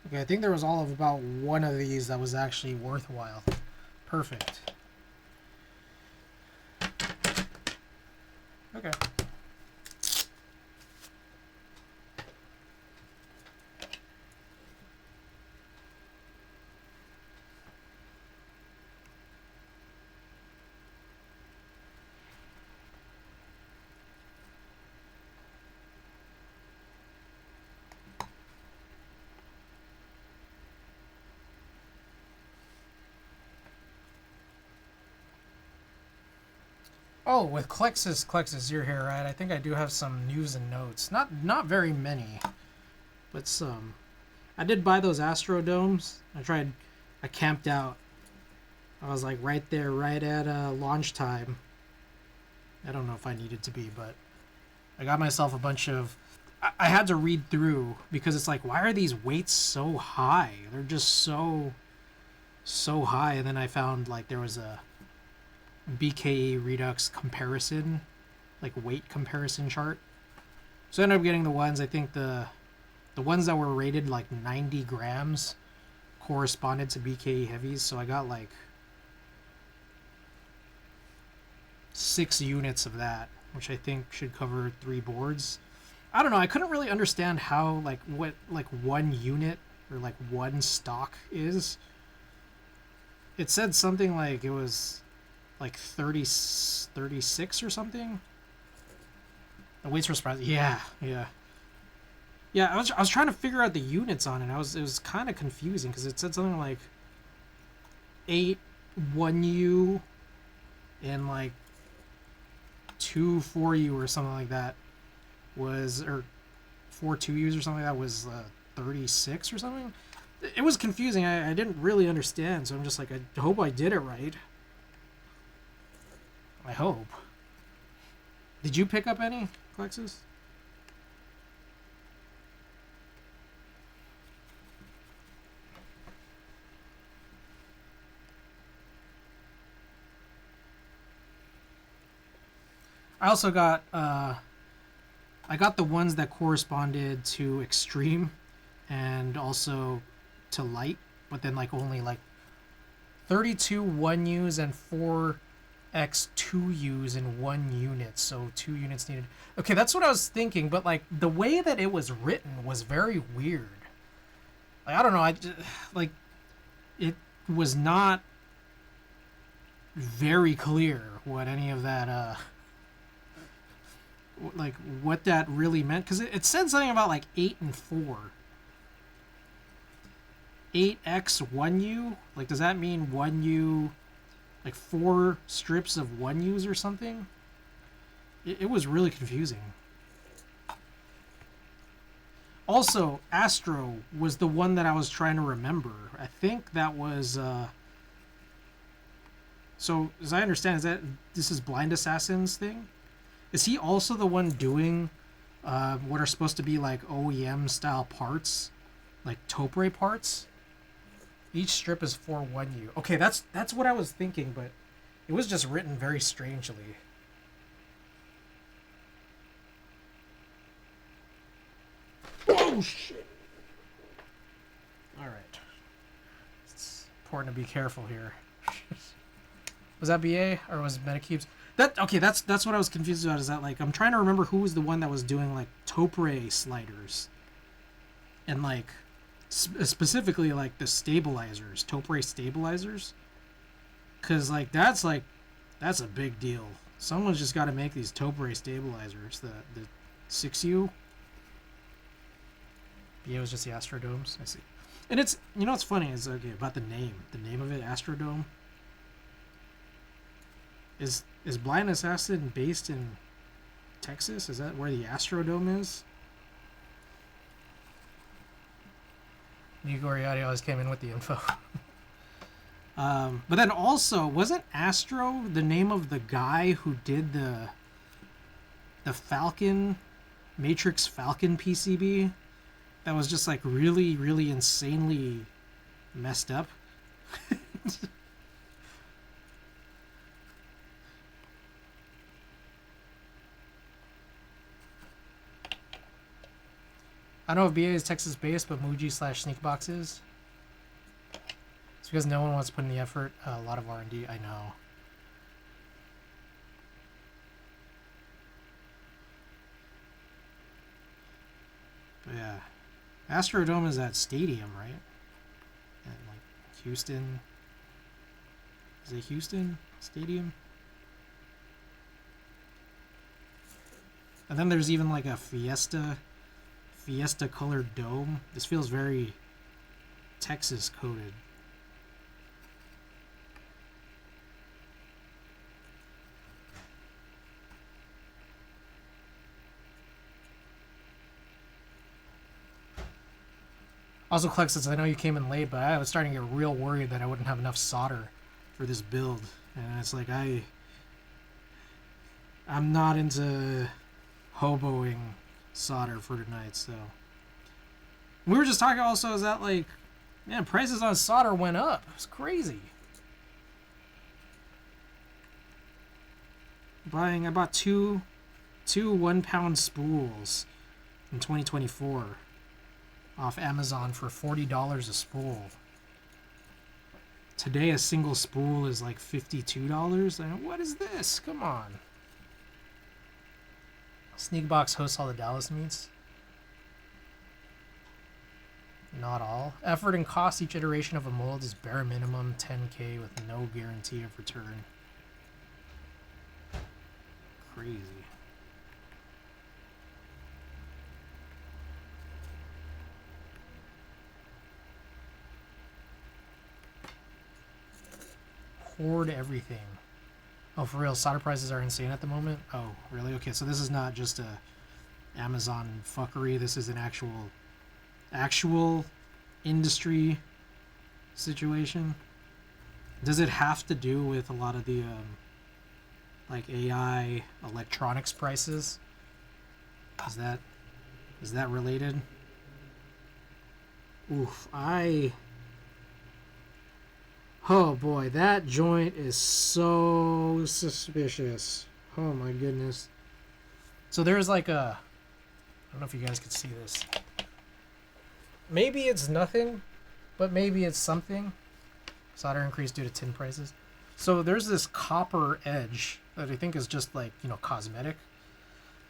Okay, I think there was all of about one of these that was actually worthwhile. Perfect. Okay. Oh, with Klexus, you're here, right? I think I do have some news and notes. Not very many, but some. I did buy those Astrodomes. I camped out. I was like right there, right at launch time. I don't know if I needed to be, but I got myself a bunch of. I had to read through because it's like, why are these weights so high? They're just so high. And then I found like there was a BKE Redux comparison, like weight comparison chart. So I ended up getting the ones, I think the ones that were rated like 90 grams corresponded to BKE heavies. So I got like 6 units of that, which I think should cover 3 boards. I don't know. I couldn't really understand how what 1 unit or like 1 stock is. It said something like it was like 36 or something. The weights were surprising. Yeah. I was trying to figure out the units on it. It was kind of confusing because it said something like 8 1U and like 2 4U or something like that was, or 4 2Us or something like that was 36 or something. It was confusing. I didn't really understand, so I'm just like, I hope I did it right. I hope. Did you pick up any, Plexus? I also got I got the ones that corresponded to extreme and also to light, but then like only like 32 1Us and 4x 2Us in 1 unit, so 2 units needed. Okay, that's what I was thinking, but like the way that it was written was very weird. Like, I don't know, like it was not very clear what any of that like what that really meant, because it said something about like 8 and 4. 8x 1U, like does that mean 1U, like 4 strips of 1Us or something? It was really confusing. Also, Astro was the one that I was trying to remember. I think that was so as I understand, is that this is Blind Assassin's thing? Is he also the one doing what are supposed to be like OEM style parts, like Topre parts? Each strip is for 1U. Okay, that's what I was thinking, but it was just written very strangely. Oh shit! All right, it's important to be careful here. Was that BA or was it Metacubes? That okay? That's what I was confused about. Is that like I'm trying to remember who was the one that was doing like Topre sliders, and like specifically like the stabilizers, Topre stabilizers, because like that's a big deal. Someone's just got to make these Topre stabilizers. The 6U. Yeah, it was just the Astrodomes. I see. And it's, you know what's funny is, okay, about the name of it, Astrodome. Is Blind Assassin based in Texas? Is that where the Astrodome is? Goriardi always came in with the info. But then also, wasn't Astro the name of the guy who did the Falcon, Matrix Falcon PCB? That was just like really, really insanely messed up. I don't know if BA is Texas based, but Muji / Sneakbox is. It's because no one wants to put in the effort. A lot of R&D, I know. But yeah. Astrodome is that stadium, right? And like Houston. Is it Houston Stadium? And then there's even like a Fiesta colored dome. This feels very Texas coded. Also, Klexus, I know you came in late, but I was starting to get real worried that I wouldn't have enough solder for this build. And it's like I'm not into hoboing solder for tonight, so. We were just talking also, is that like, man, prices on solder went up. It's crazy. I bought two 1 pound spools in 2024 off Amazon for $40 a spool. Today a single spool is like $52. Like, what is this? Come on. Sneakbox hosts all the Dallas meets. Not all. Effort and cost each iteration of a mold is bare minimum $10K with no guarantee of return. Crazy. Hoard everything. Oh, for real, solder prices are insane at the moment. Oh, really? Okay, so this is not just a Amazon fuckery. This is an actual industry situation. Does it have to do with a lot of the like AI electronics prices? Is that related? Oof, oh boy, that joint is so suspicious. Oh my goodness. So there's like a, I don't know if you guys could see this. Maybe it's nothing, but maybe it's something. Solder increase due to tin prices. So there's this copper edge that I think is just like, cosmetic.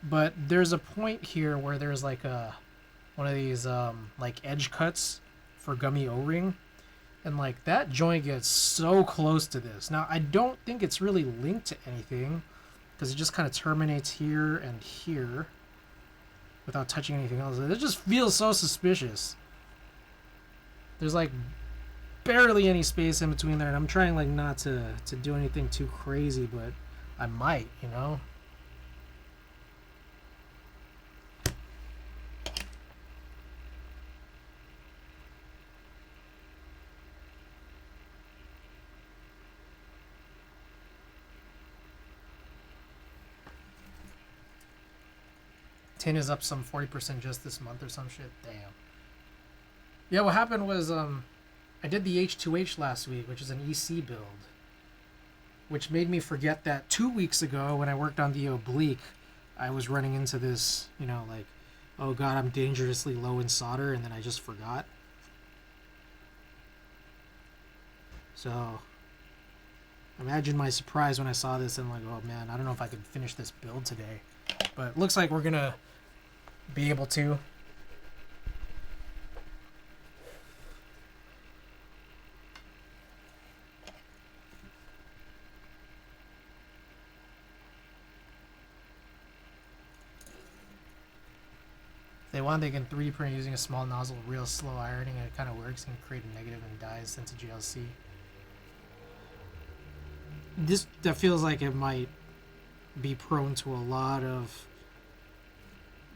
But there's a point here where there's like one of these like edge cuts for gummy O-ring, and like that joint gets so close to this. Now I don't think it's really linked to anything because it just kind of terminates here and here without touching anything else. It just feels so suspicious. There's like barely any space in between there, and I'm trying like not to do anything too crazy, but I might. Tin is up some 40% just this month or some shit. Damn. Yeah, what happened was I did the H2H last week, which is an EC build, which made me forget that 2 weeks ago when I worked on the oblique, I was running into this, like, oh god, I'm dangerously low in solder, and then I just forgot. So, imagine my surprise when I saw this and like, oh man, I don't know if I could finish this build today. But it looks like we're gonna be able to. If they want, they can 3D print using a small nozzle, real slow ironing, and it kind of works and create a negative and dyes sent to GLC. That feels like it might be prone to a lot of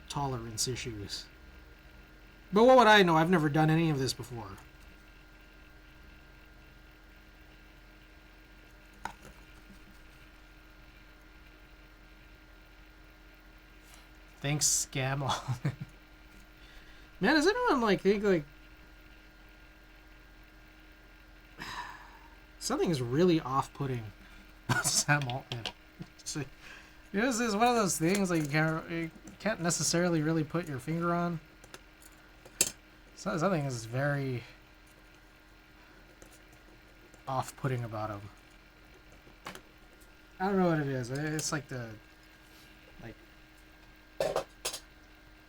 tolerance issues. But what would I know? I've never done any of this before. Thanks, Scam. Man, does anyone like think like something is really off-putting about Sam Altman? It's like, this is one of those things like you can't necessarily really put your finger on. So something is very off-putting about him. I don't know what it is. It's like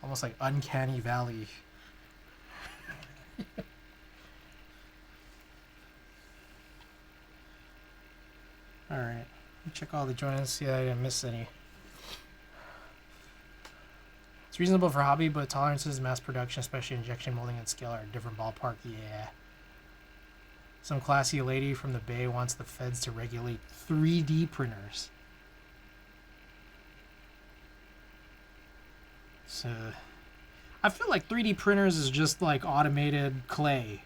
almost like uncanny valley. Alright. Check all the joints, see that I didn't miss any. It's reasonable for hobby, but tolerances, mass production, especially injection molding and scale, are a different ballpark. Yeah. Some classy lady from the Bay wants the feds to regulate 3D printers. So, I feel like 3D printers is just like automated clay.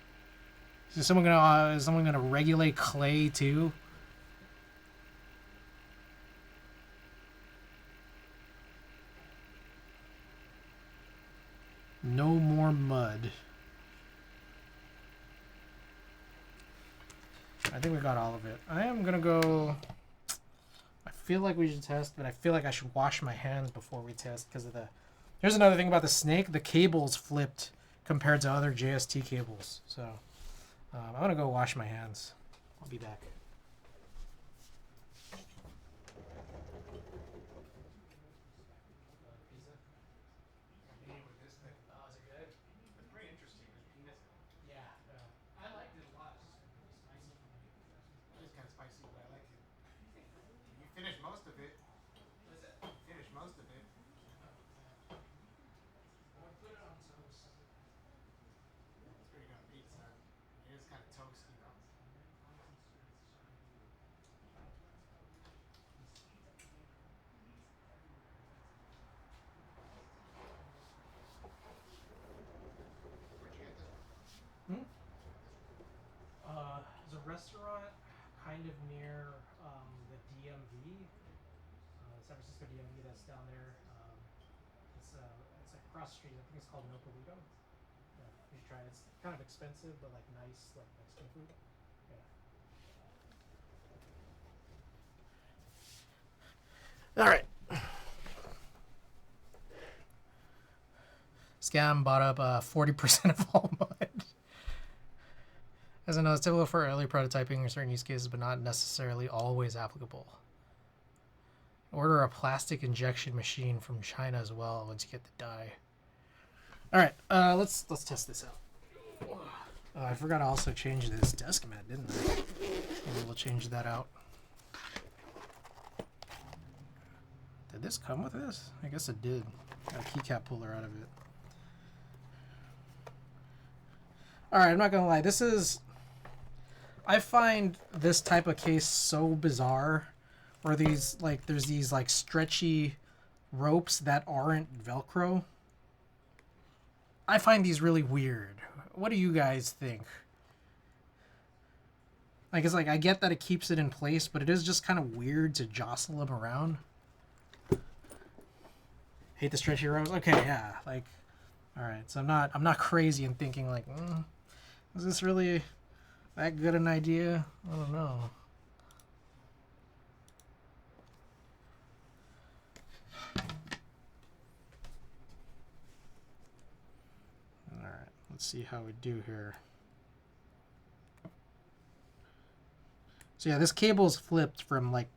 Is someone gonna regulate clay too? No more mud. I think we got all of it. I am gonna go. I feel like we should test, but I feel like I should wash my hands before we test because of the. Here's another thing about the snake. The cable's flipped compared to other JST cables. So I'm gonna go wash my hands. I'll be back. Finish most of it. Finish most of it. Put it on toast. It's pretty good on pizza. It is kind of toasty though. kind of near the DMV, San Francisco DMV that's down there. It's like across the street. I think it's called Nopalito. Yeah, you should try it. It's kind of expensive, but like nice, like Mexican food. Yeah. All right. Scam bought up 40% of all mud. As I know, it's typical for early prototyping or certain use cases, but not necessarily always applicable. Order a plastic injection machine from China as well once you get the die. All right, let's test this out. I forgot to also change this desk mat, didn't I? Maybe we'll change that out. Did this come with this? I guess it did. Got a keycap puller out of it. All right, I'm not gonna lie. I find this type of case so bizarre, where there's these like stretchy ropes that aren't Velcro. I find these really weird. What do you guys think? Like, it's like, I get that it keeps it in place, but it is just kind of weird to jostle them around. Hate the stretchy ropes? Okay, yeah. Like, all right. So I'm not crazy in thinking like, is this really that good an idea? I don't know. All right. Let's see how we do here. So yeah, this cable is flipped from like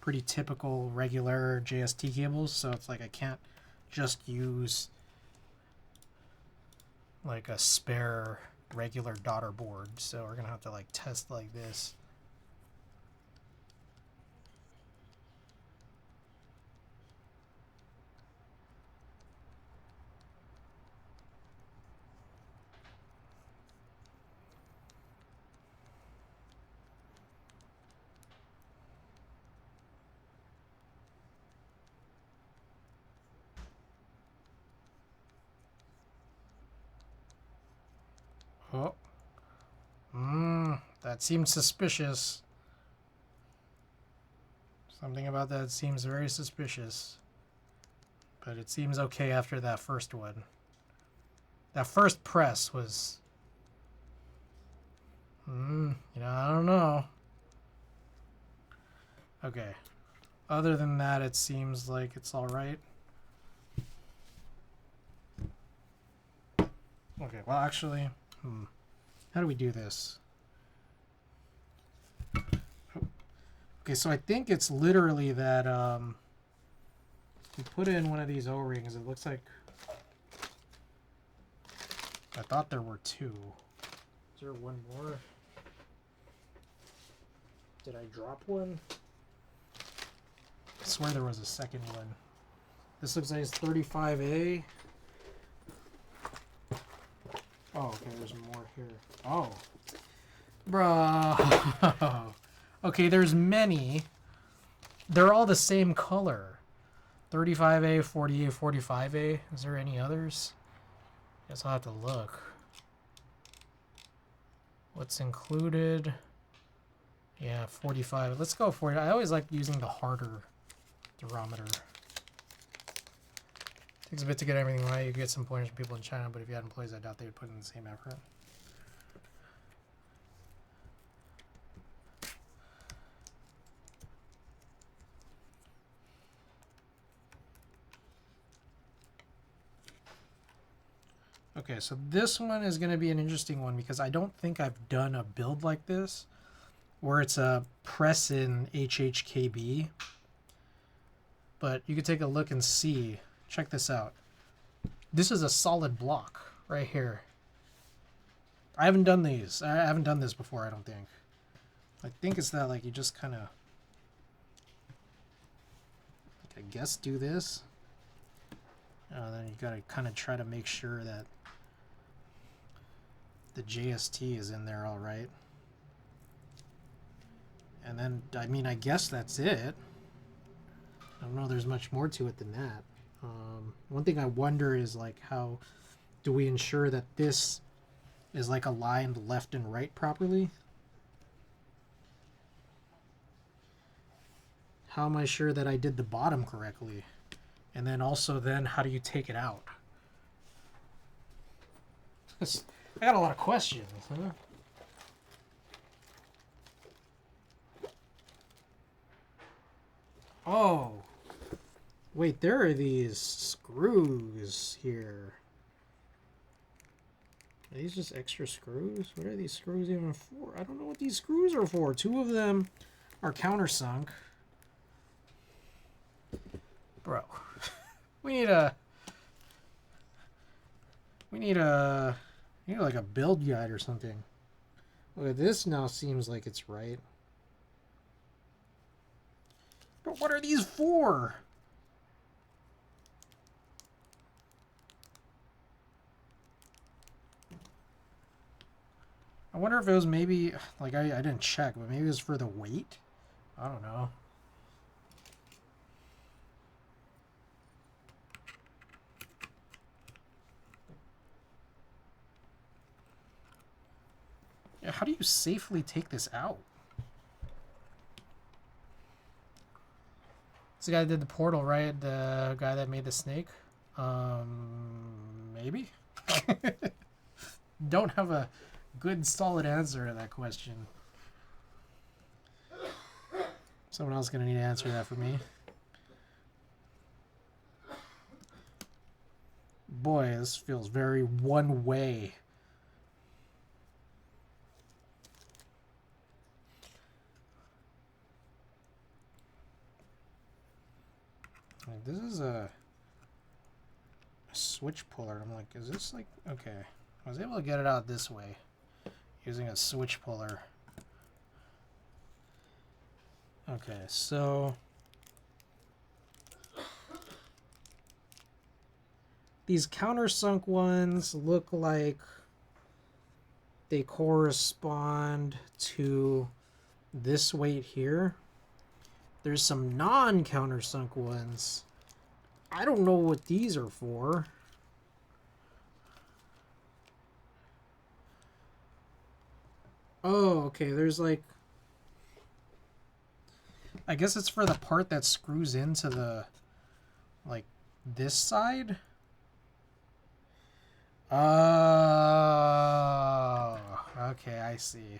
pretty typical regular JST cables, so it's like I can't just use like a spare regular daughter board, so we're gonna have to like test like this. Oh. That seems suspicious. Something about that seems very suspicious. But it seems okay after that first one. That first press was... I don't know. Okay. Other than that, it seems like it's alright. Okay, well actually... How do we do this? Okay, so I think it's literally that you put in one of these O-rings. It looks like I thought there were two. Is there one more? Did I drop one? I swear there was a second one. This looks like it's 35A. Oh, okay, there's more here. Oh. Bro. Okay, there's many. They're all the same color. 35A, 40A, 45A. Is there any others? Guess I'll have to look. What's included? Yeah, 45. Let's go for it. I always like using the harder durometer. Takes a bit to get everything right. You get some pointers from people in China, but if you had employees, I doubt they would put in the same effort. Okay, so this one is going to be an interesting one because I don't think I've done a build like this where it's a press-in HHKB. But you can take a look and see. Check this out. This is a solid block right here. I haven't done these. I haven't done this before, I don't think. I think it's that, like, you just kind of, I guess, do this. Then you gotta kind of try to make sure that the JST is in there all right. And then, I mean, I guess that's it. I don't know there's much more to it than that. One thing I wonder is, like, how do we ensure that this is, like, aligned left and right properly? how am I sure that I did the bottom correctly? And then also then how do you take it out? I got a lot of questions, huh? Oh. Wait, there are these screws here. Are these just extra screws? What are these screws even for? I don't know what these screws are for. Two of them are countersunk. Bro. We need like a build guide or something. Okay, this now seems like it's right. But what are these for? I wonder if it was maybe, like I didn't check, but maybe it was for the weight? I don't know. Yeah, how do you safely take this out? It's the guy that did the portal, right? The guy that made the snake? Maybe? Don't have a good solid answer to that question. Someone else gonna need to answer that for me. Boy, this feels very one way. Like, this is a switch puller. I'm like, is this like, okay. I was able to get it out this way using a switch puller. Okay, so these countersunk ones look like they correspond to this weight here. There's some non-countersunk ones. I don't know what these are for. Oh, okay, there's like... I guess it's for the part that screws into the... like, this side? Oh, okay, I see.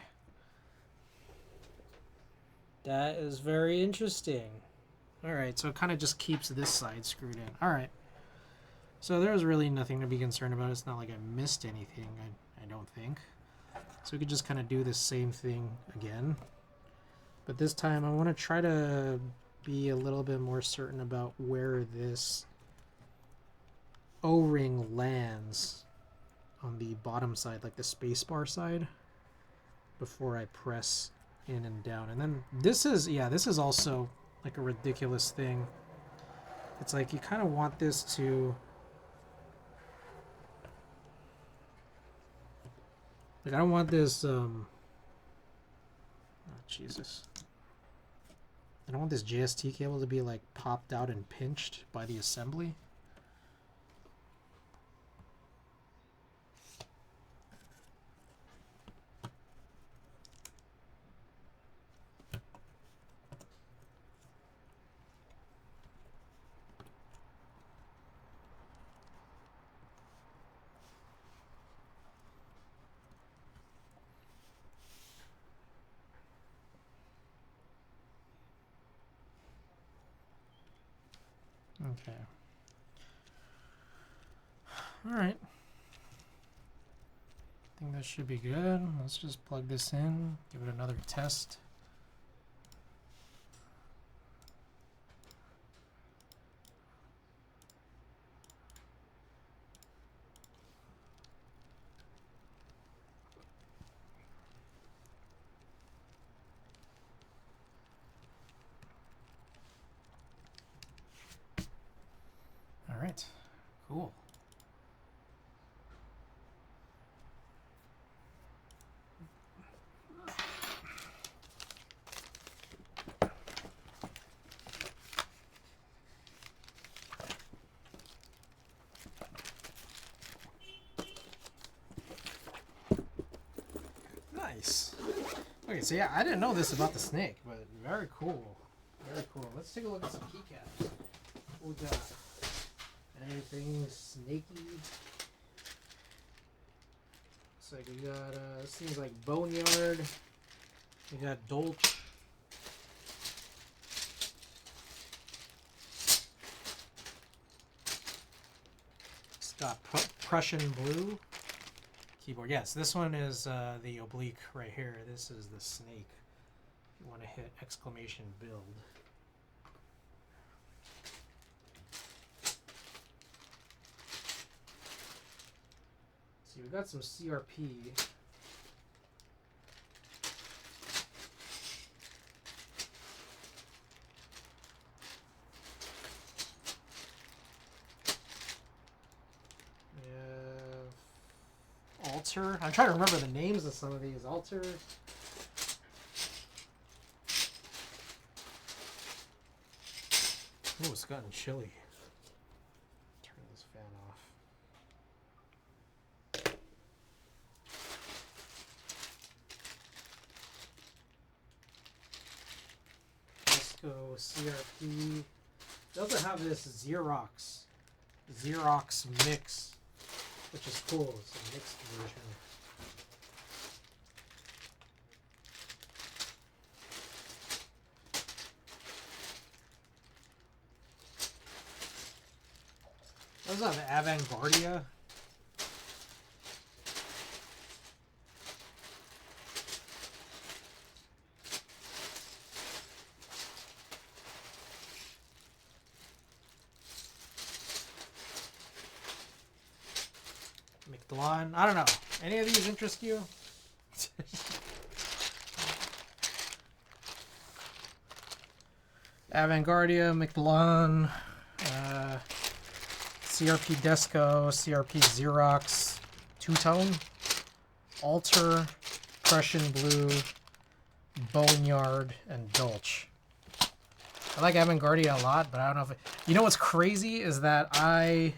That is very interesting. Alright, so it kind of just keeps this side screwed in. Alright. So there's really nothing to be concerned about. It's not like I missed anything, I don't think. So we could just kind of do the same thing again. But this time I want to try to be a little bit more certain about where this O-ring lands on the bottom side, like the spacebar side, before I press in and down. And then this is, yeah, this is also like a ridiculous thing. It's like you kind of want this to, like I don't want this, oh Jesus. I don't want this JST cable to be like popped out and pinched by the assembly. Okay. Alright. I think that should be good. Let's just plug this in, give it another test. Alright, cool. Nice. Okay, so yeah, I didn't know this about the snake, but very cool. Very cool. Let's take a look at some keycaps. What we got? Anything snaky? Looks like we got this seems like Boneyard. We got Dolch. It's got Prussian Blue keyboard. Yes, this one is the oblique right here. This is the snake. You want to hit exclamation build. See, we got some CRP. Alter. I'm trying to remember the names of some of these. Alter. Oh, it's gotten chilly. Turn this fan off. Let's go CRP. It doesn't have this Xerox mix, which is cool. It's a mixed version. What is that, Avantgardia? McDelon? I don't know. Any of these interest you? Avantgardia, McDelon, CRP Desco, CRP Xerox, Two-Tone, Alter, Prussian Blue, Boneyard, and Dolch. I like Avantgardia a lot, but I don't know if it... You know what's crazy is that I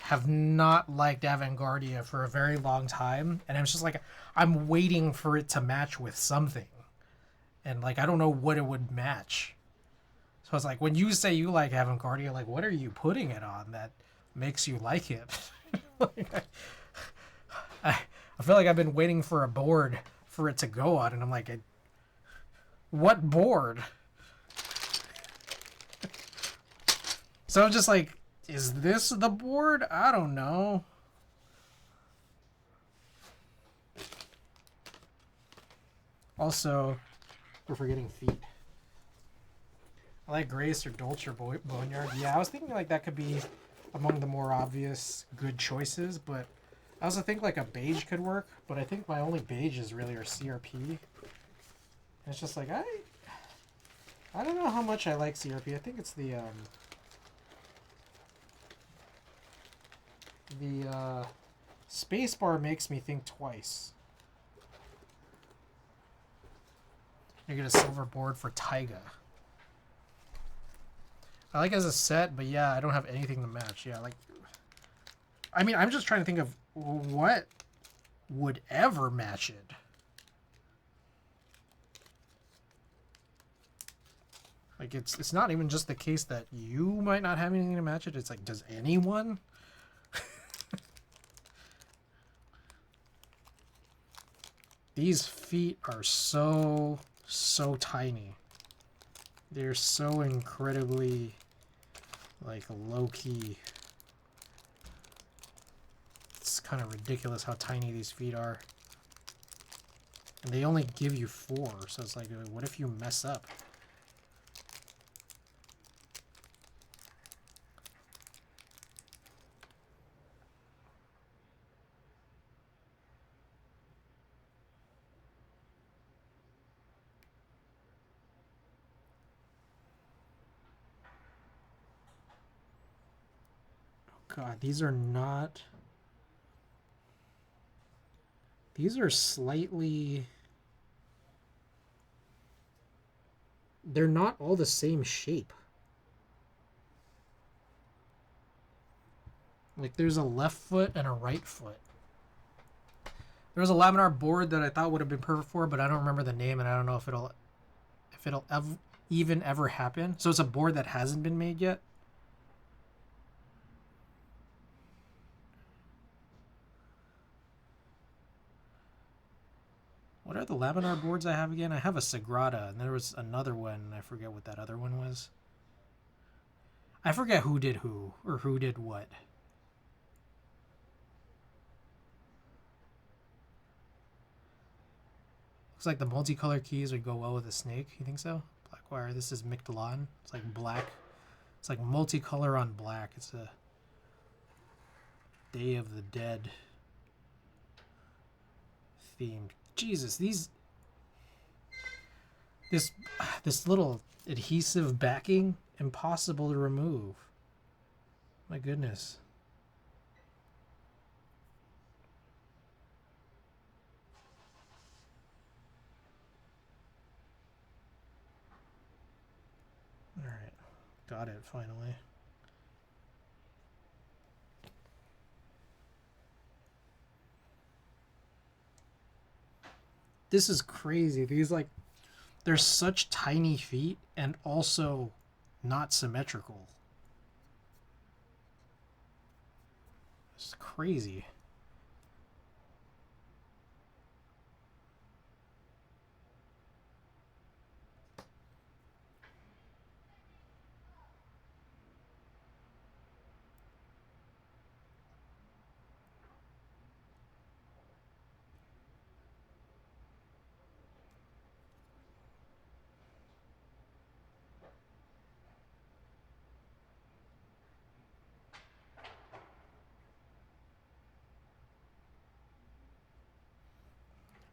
have not liked Avantgardia for a very long time, and it's just like, I'm waiting for it to match with something. And like, I don't know what it would match. So it's like, when you say you like Avantgardia, like, what are you putting it on that makes you like it? Like, I feel like I've been waiting for a board for it to go on, and I'm like, what board? So I'm just like, is this the board? I don't know. Also, we're forgetting feet. I like Grace or Dolce or Boneyard. Yeah, I was thinking like that could be among the more obvious good choices, but I also think like a beige could work, but I think my only beiges really are CRP. And it's just like, I don't know how much I like CRP. I think it's the spacebar makes me think twice. You get a silver board for Taiga. I like it as a set, but yeah, I don't have anything to match. Yeah, like, I mean, I'm just trying to think of what would ever match it. Like, it's not even just the case that you might not have anything to match it. It's like, does anyone? These feet are so tiny. They're so incredibly, like, low-key. It's kind of ridiculous how tiny these feet are. And they only give you 4, so it's like, what if you mess up? God, these are not... These are slightly... They're not all the same shape. Like, there's a left foot and a right foot. There was a laminar board that I thought would have been perfect for, but I don't remember the name, and I don't know if it'll even ever happen? So it's a board that hasn't been made yet? What are the laminar boards I have again? I have a Sagrada, and there was another one. I forget what that other one was. I forget who did who, or who did what. Looks like the multicolor keys would go well with a snake. You think so? Black wire. This is Mictlan. It's like black. It's like multicolor on black. It's a Day of the Dead themed. Jesus, this little adhesive backing, impossible to remove. My goodness. All right, got it finally. This is crazy. These, like, they're such tiny feet and also not symmetrical. It's crazy.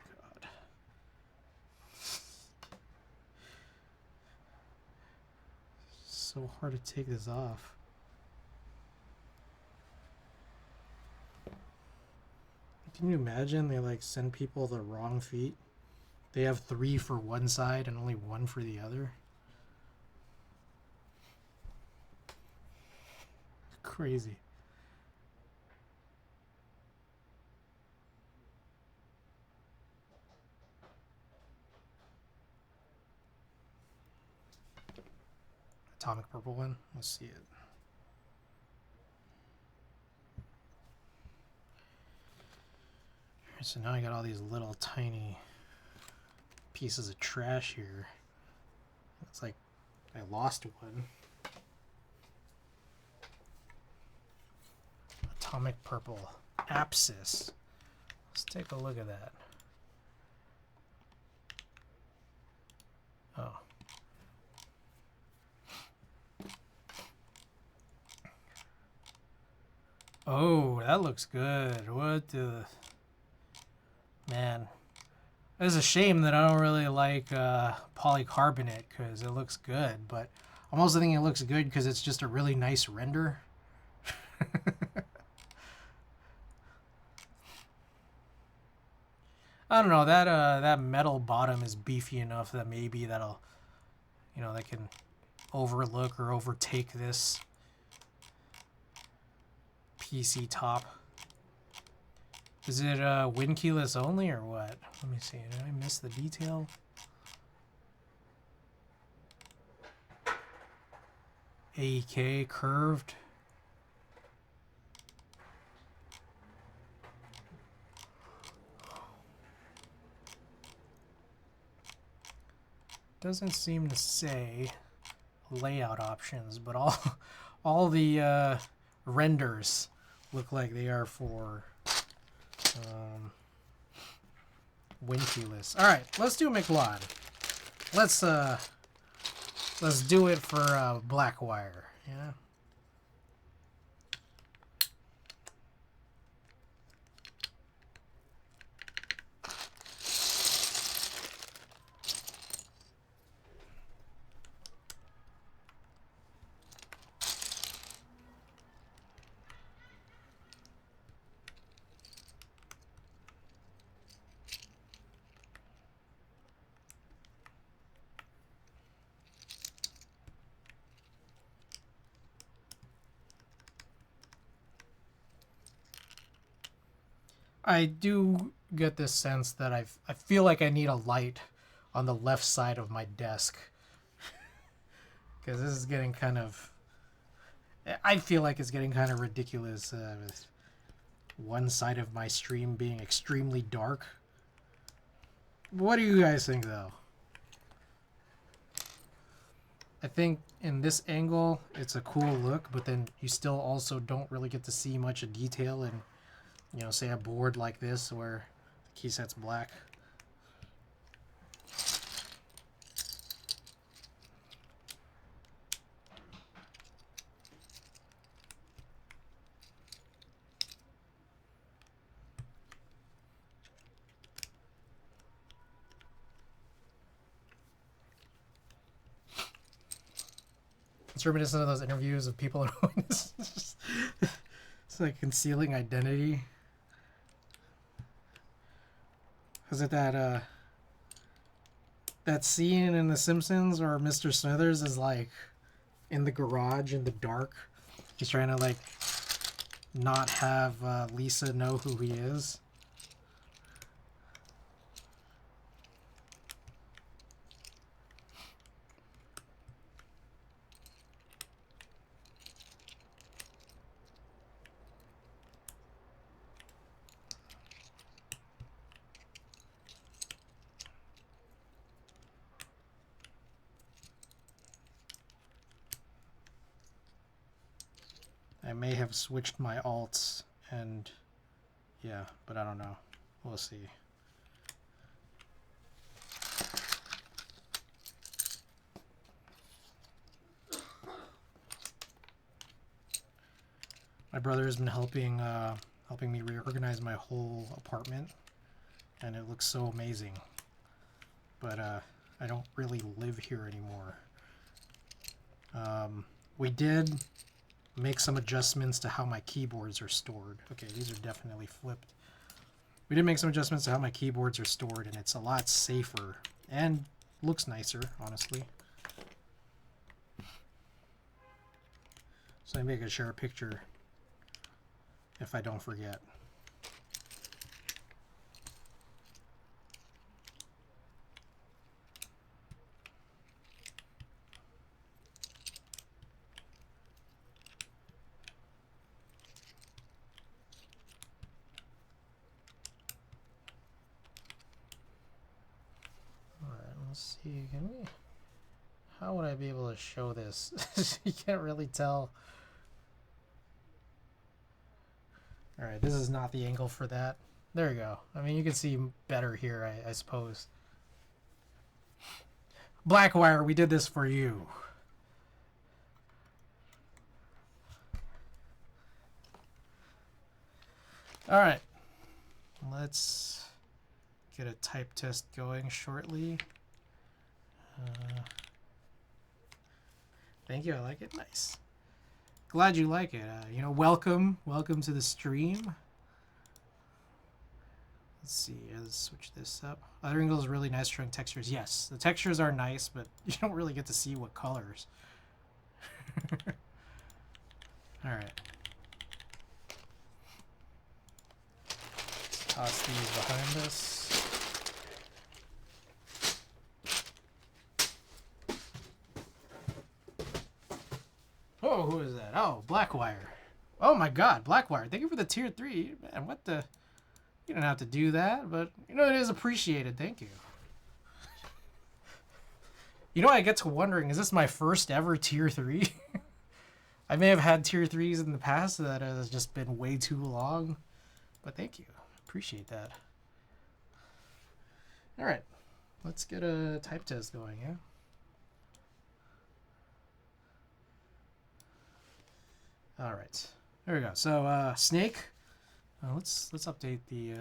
God. So hard to take this off. Can you imagine they like send people the wrong feet? They have 3 for one side and only 1 for the other. Crazy. Atomic purple one. Let's see it. Alright, so now I got all these little tiny pieces of trash here. It's like I lost one. Atomic purple. Apsis. Let's take a look at that. Oh. Oh, that looks good. What the... Man. It's a shame that I don't really like polycarbonate because it looks good, but I'm also thinking it looks good because it's just a really nice render. I don't know, that metal bottom is beefy enough that maybe that'll, you know, that can overlook or overtake this PC top. Is it wind keyless only or what? Let me see. Did I miss the detail? AEK curved. Doesn't seem to say layout options, but all the renders look like they are for wind keyless. All right, let's do McLeod. Let's do it for black wire. Yeah. I do get this sense that I feel like I need a light on the left side of my desk. Because this is getting kind of... I feel like it's getting kind of ridiculous with one side of my stream being extremely dark. What do you guys think, though? I think in this angle, it's a cool look, but then you still also don't really get to see much of detail in, you know, say a board like this where the key set's black. It's reminiscent of those interviews of people it's like concealing identity. Was it that that scene in The Simpsons where Mr. Smithers is like in the garage in the dark? He's trying to like not have Lisa know who he is. I may have switched my alts and yeah, but I don't know. We'll see. My brother has been helping me reorganize my whole apartment, and it looks so amazing. But I don't really live here anymore. We did make some adjustments to how my keyboards are stored. Okay, these are definitely flipped. We did make some adjustments to how my keyboards are stored, and it's a lot safer and looks nicer, honestly. So maybe I could share a picture if I don't forget. Let's see, can we... How would I be able to show this? You can't really tell. Alright, this is not the angle for that. There you go. I mean, you can see better here, I suppose. Blackwire, we did this for you. Alright. Let's get a type test going shortly. Thank you, I like it. Nice. Glad you like it. You know, welcome to the stream. Let's see, let's switch this up. Other angle is really nice showing textures. Yes, the textures are nice, but you don't really get to see what colors. Alright. Toss these behind us. Oh, who is that? Oh, Blackwire. Oh my god, Blackwire. Thank you for the tier 3. Man, what the... You don't have to do that, but, you know, it is appreciated. Thank you. You know, I get to wondering, is this my first ever tier 3? I may have had tier 3s in the past that has just been way too long, but thank you. Appreciate that. Alright, let's get a type test going, yeah? Alright, there we go. So, Snake, let's update the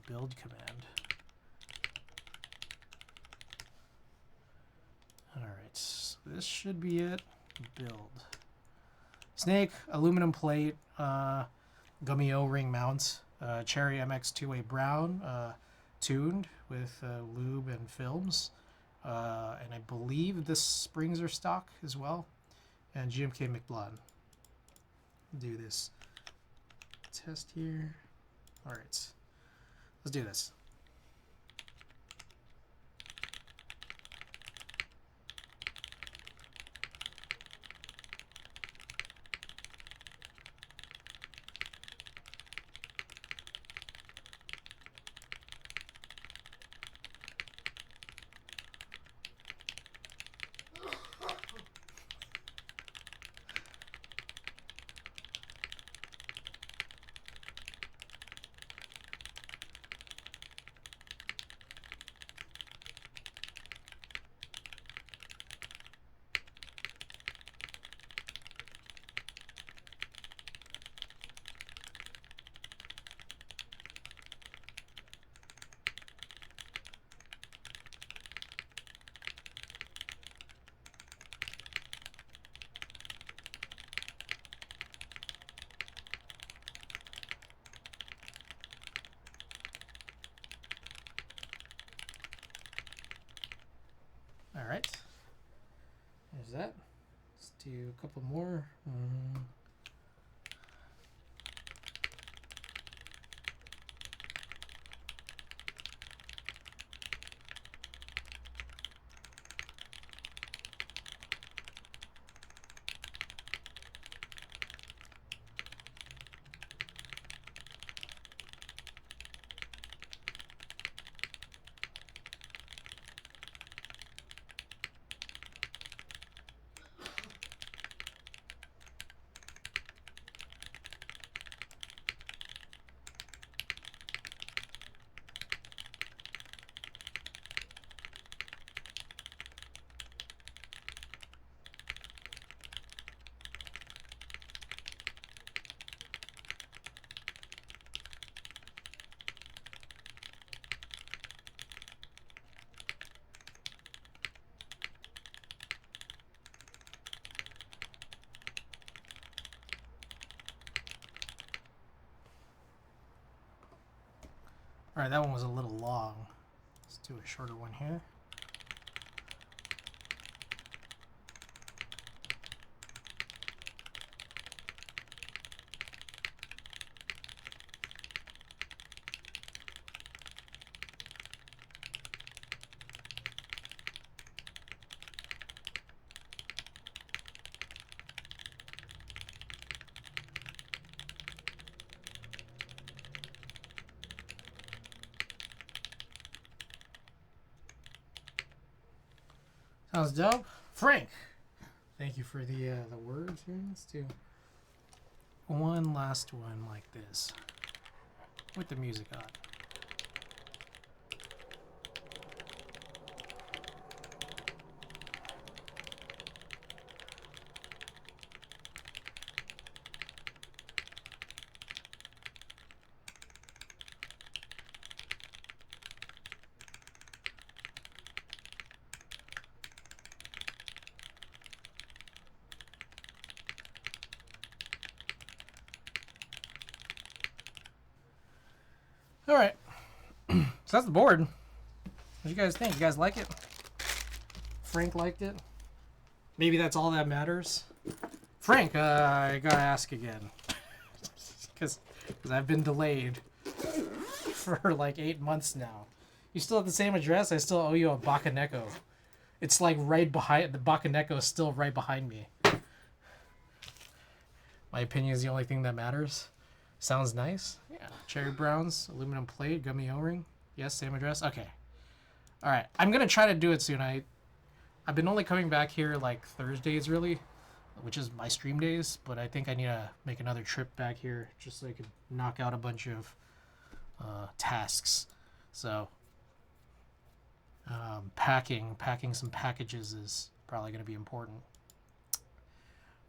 build command. Alright, so this should be it. Build. Snake, aluminum plate, gummy O-ring mount, Cherry MX2A Brown, tuned with lube and films, and I believe the springs are stock as well, and GMK McBlonde. Do this test here. All right, let's do this. that? Let's do a couple more. All right, that one was a little long. Let's do a shorter one here. Sounds dope. Frank, thank you for the words here. Let's do one last one like this with the music on. All right, so that's the board. What do you guys think? You guys like it? Frank liked it. Maybe that's all that matters. Frank, I gotta ask again, because I've been delayed for like 8 months now. You still have the same address? I still owe you a Bakaneko. It's like right behind, the Bakaneko is still right behind me. My opinion is the only thing that matters. Sounds nice. Yeah. Cherry browns, aluminum plate, gummy O-ring. Yes, same address. Okay. All right. I'm gonna try to do it soon. I've been only coming back here like Thursdays really, which is my stream days. But I think I need to make another trip back here just so I can knock out a bunch of tasks. So packing some packages is probably gonna be important.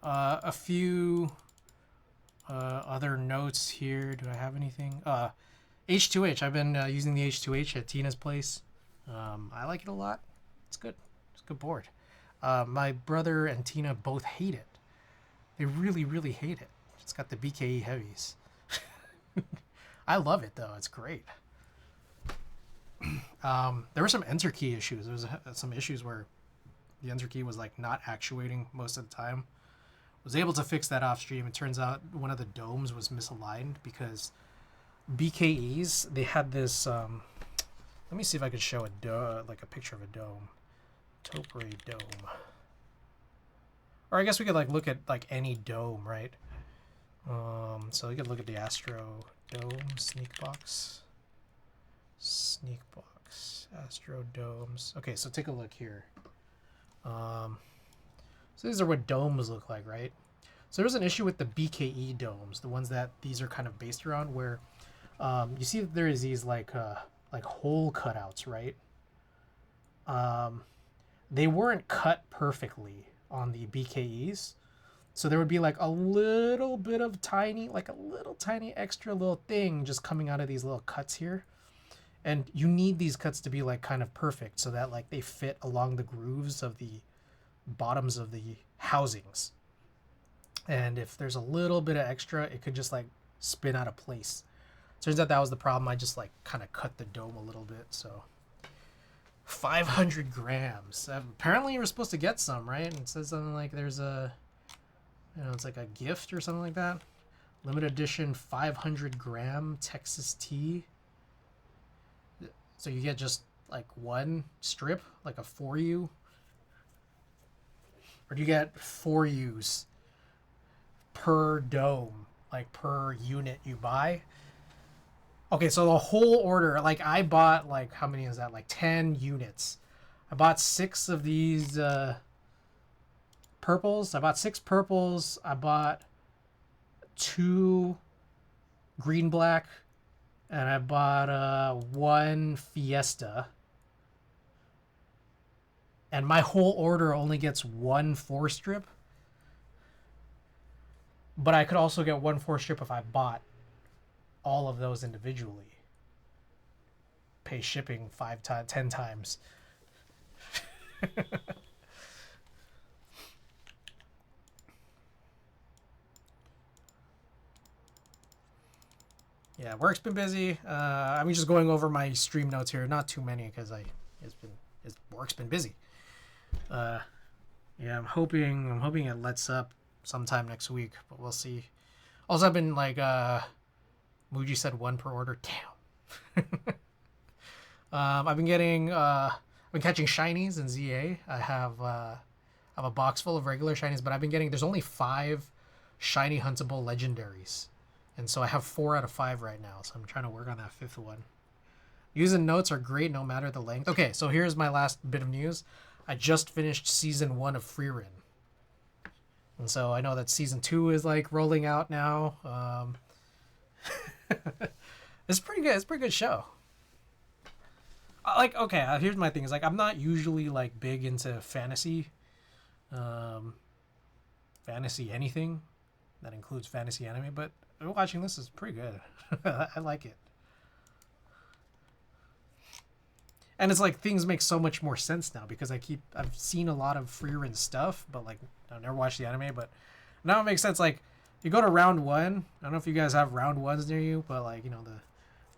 A few. Other notes here. Do I have anything? H2H. I've been using the H2H at Tina's place. I like it a lot. It's good. It's a good board. My brother and Tina both hate it. They really, really hate it. It's got the BKE heavies. I love it though. It's great. There were some enter key issues. There was some issues where the enter key was like not actuating most of the time. Was able to fix that off stream. It turns out one of the domes was misaligned because BKEs, they had this let me see if I could show like a picture of a dome. Topre dome. Or I guess we could like look at like any dome, right? So we could look at the Astro dome sneak box. Astro domes. Okay, so take a look here. So these are what domes look like, right? So there's an issue with the BKE domes, the ones that these are kind of based around, where you see that there is these like hole cutouts, right? They weren't cut perfectly on the BKEs, so there would be like a little bit of tiny, like a little tiny extra little thing just coming out of these little cuts here. And you need these cuts to be like kind of perfect so that like they fit along the grooves of the bottoms of the housings. And if there's a little bit of extra, it could just like spin out of place. Turns out that was the problem. I just like kind of cut the dome a little bit. So 500 grams. Apparently you were supposed to get some, right? And it says something like there's a, it's like a gift or something like that. Limited edition 500 gram Texas tea. So you get just like one strip, like a 4U? Or do you get 4Us per dome, like per unit you buy? Okay, so the whole order, like I bought, like, how many is that? Like 10 units. I bought 6 of these purples. I bought 6 purples. I bought 2 green black. And I bought 1 Fiesta. And my whole order only gets 1 4-strip. But I could also get 1 4-strip if I bought all of those individually. Pay shipping 10 times. Yeah, work's been busy. I'm just going over my stream notes here. Not too many because work's been busy. Yeah, I'm hoping it lets up sometime next week, but we'll see. Also, I've been like Muji said 1 per order. Damn. I've been catching shinies in ZA. I have a box full of regular shinies, but there's only 5 shiny huntable legendaries. And so I have 4 out of 5 right now. So I'm trying to work on that 5th one. Using notes are great no matter the length. Okay, so here's my last bit of news. I just finished season 1 of Freerin. And so I know that season 2 is like rolling out now. It's pretty good. It's a pretty good show. Like, okay, here's my thing. Is like I'm not usually like big into fantasy anything that includes fantasy anime, but watching this is pretty good. I like it. And it's like things make so much more sense now because I've seen a lot of Freerin stuff, but like I've never watched the anime, but now it makes sense. Like you go to round 1. I don't know if you guys have round 1s near you, but like,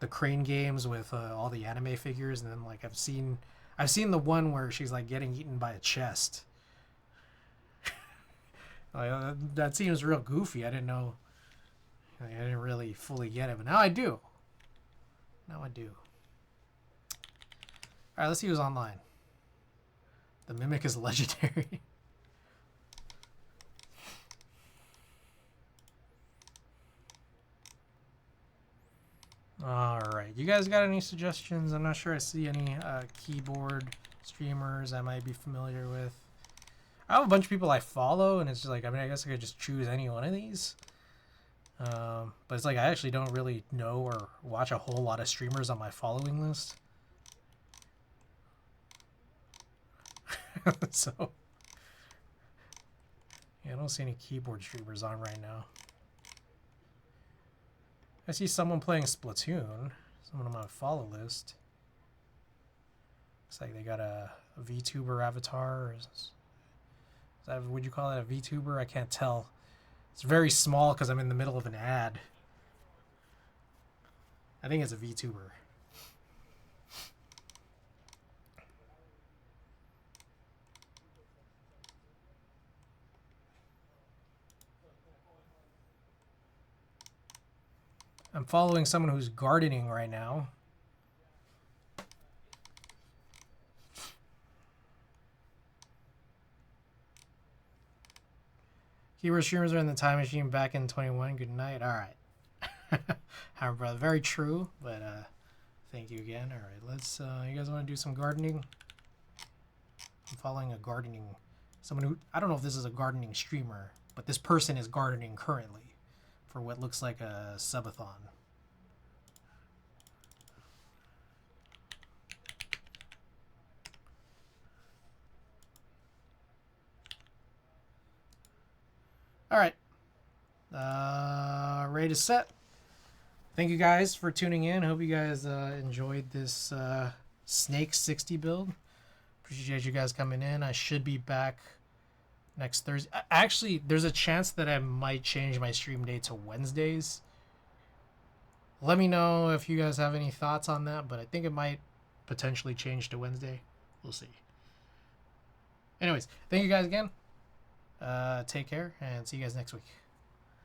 the crane games with all the anime figures, and then like I've seen the one where she's like getting eaten by a chest. That seems real goofy. I didn't know. I didn't really fully get it, but now I do. All right, let's see who's online. The Mimic is legendary. All right, you guys got any suggestions? I'm not sure I see any keyboard streamers I might be familiar with. I have a bunch of people I follow, and it's just like, I guess I could just choose any one of these. But it's like I actually don't really know or watch a whole lot of streamers on my following list. So, yeah, I don't see any keyboard streamers on right now. I see someone playing Splatoon. Someone on my follow list. Looks like they got a VTuber avatar. Would you call it a VTuber? I can't tell. It's very small because I'm in the middle of an ad. I think it's a VTuber. I'm following someone who's gardening right now. Keyword streamers are in the time machine back in 21. Good night. All right. Hi, brother. Very true, but thank you again. All right, let's. You guys want to do some gardening? I'm following someone who, I don't know if this is a gardening streamer, but this person is gardening currently for what looks like a subathon. All right. Ready to set. Thank you guys for tuning in. Hope you guys enjoyed this Snake 60 build. Appreciate you guys coming in. I should be back next Thursday. Actually, there's a chance that I might change my stream day to Wednesdays. Let me know if you guys have any thoughts on that, but I think it might potentially change to Wednesday. We'll see. Anyways, thank you guys again. Take care and see you guys next week.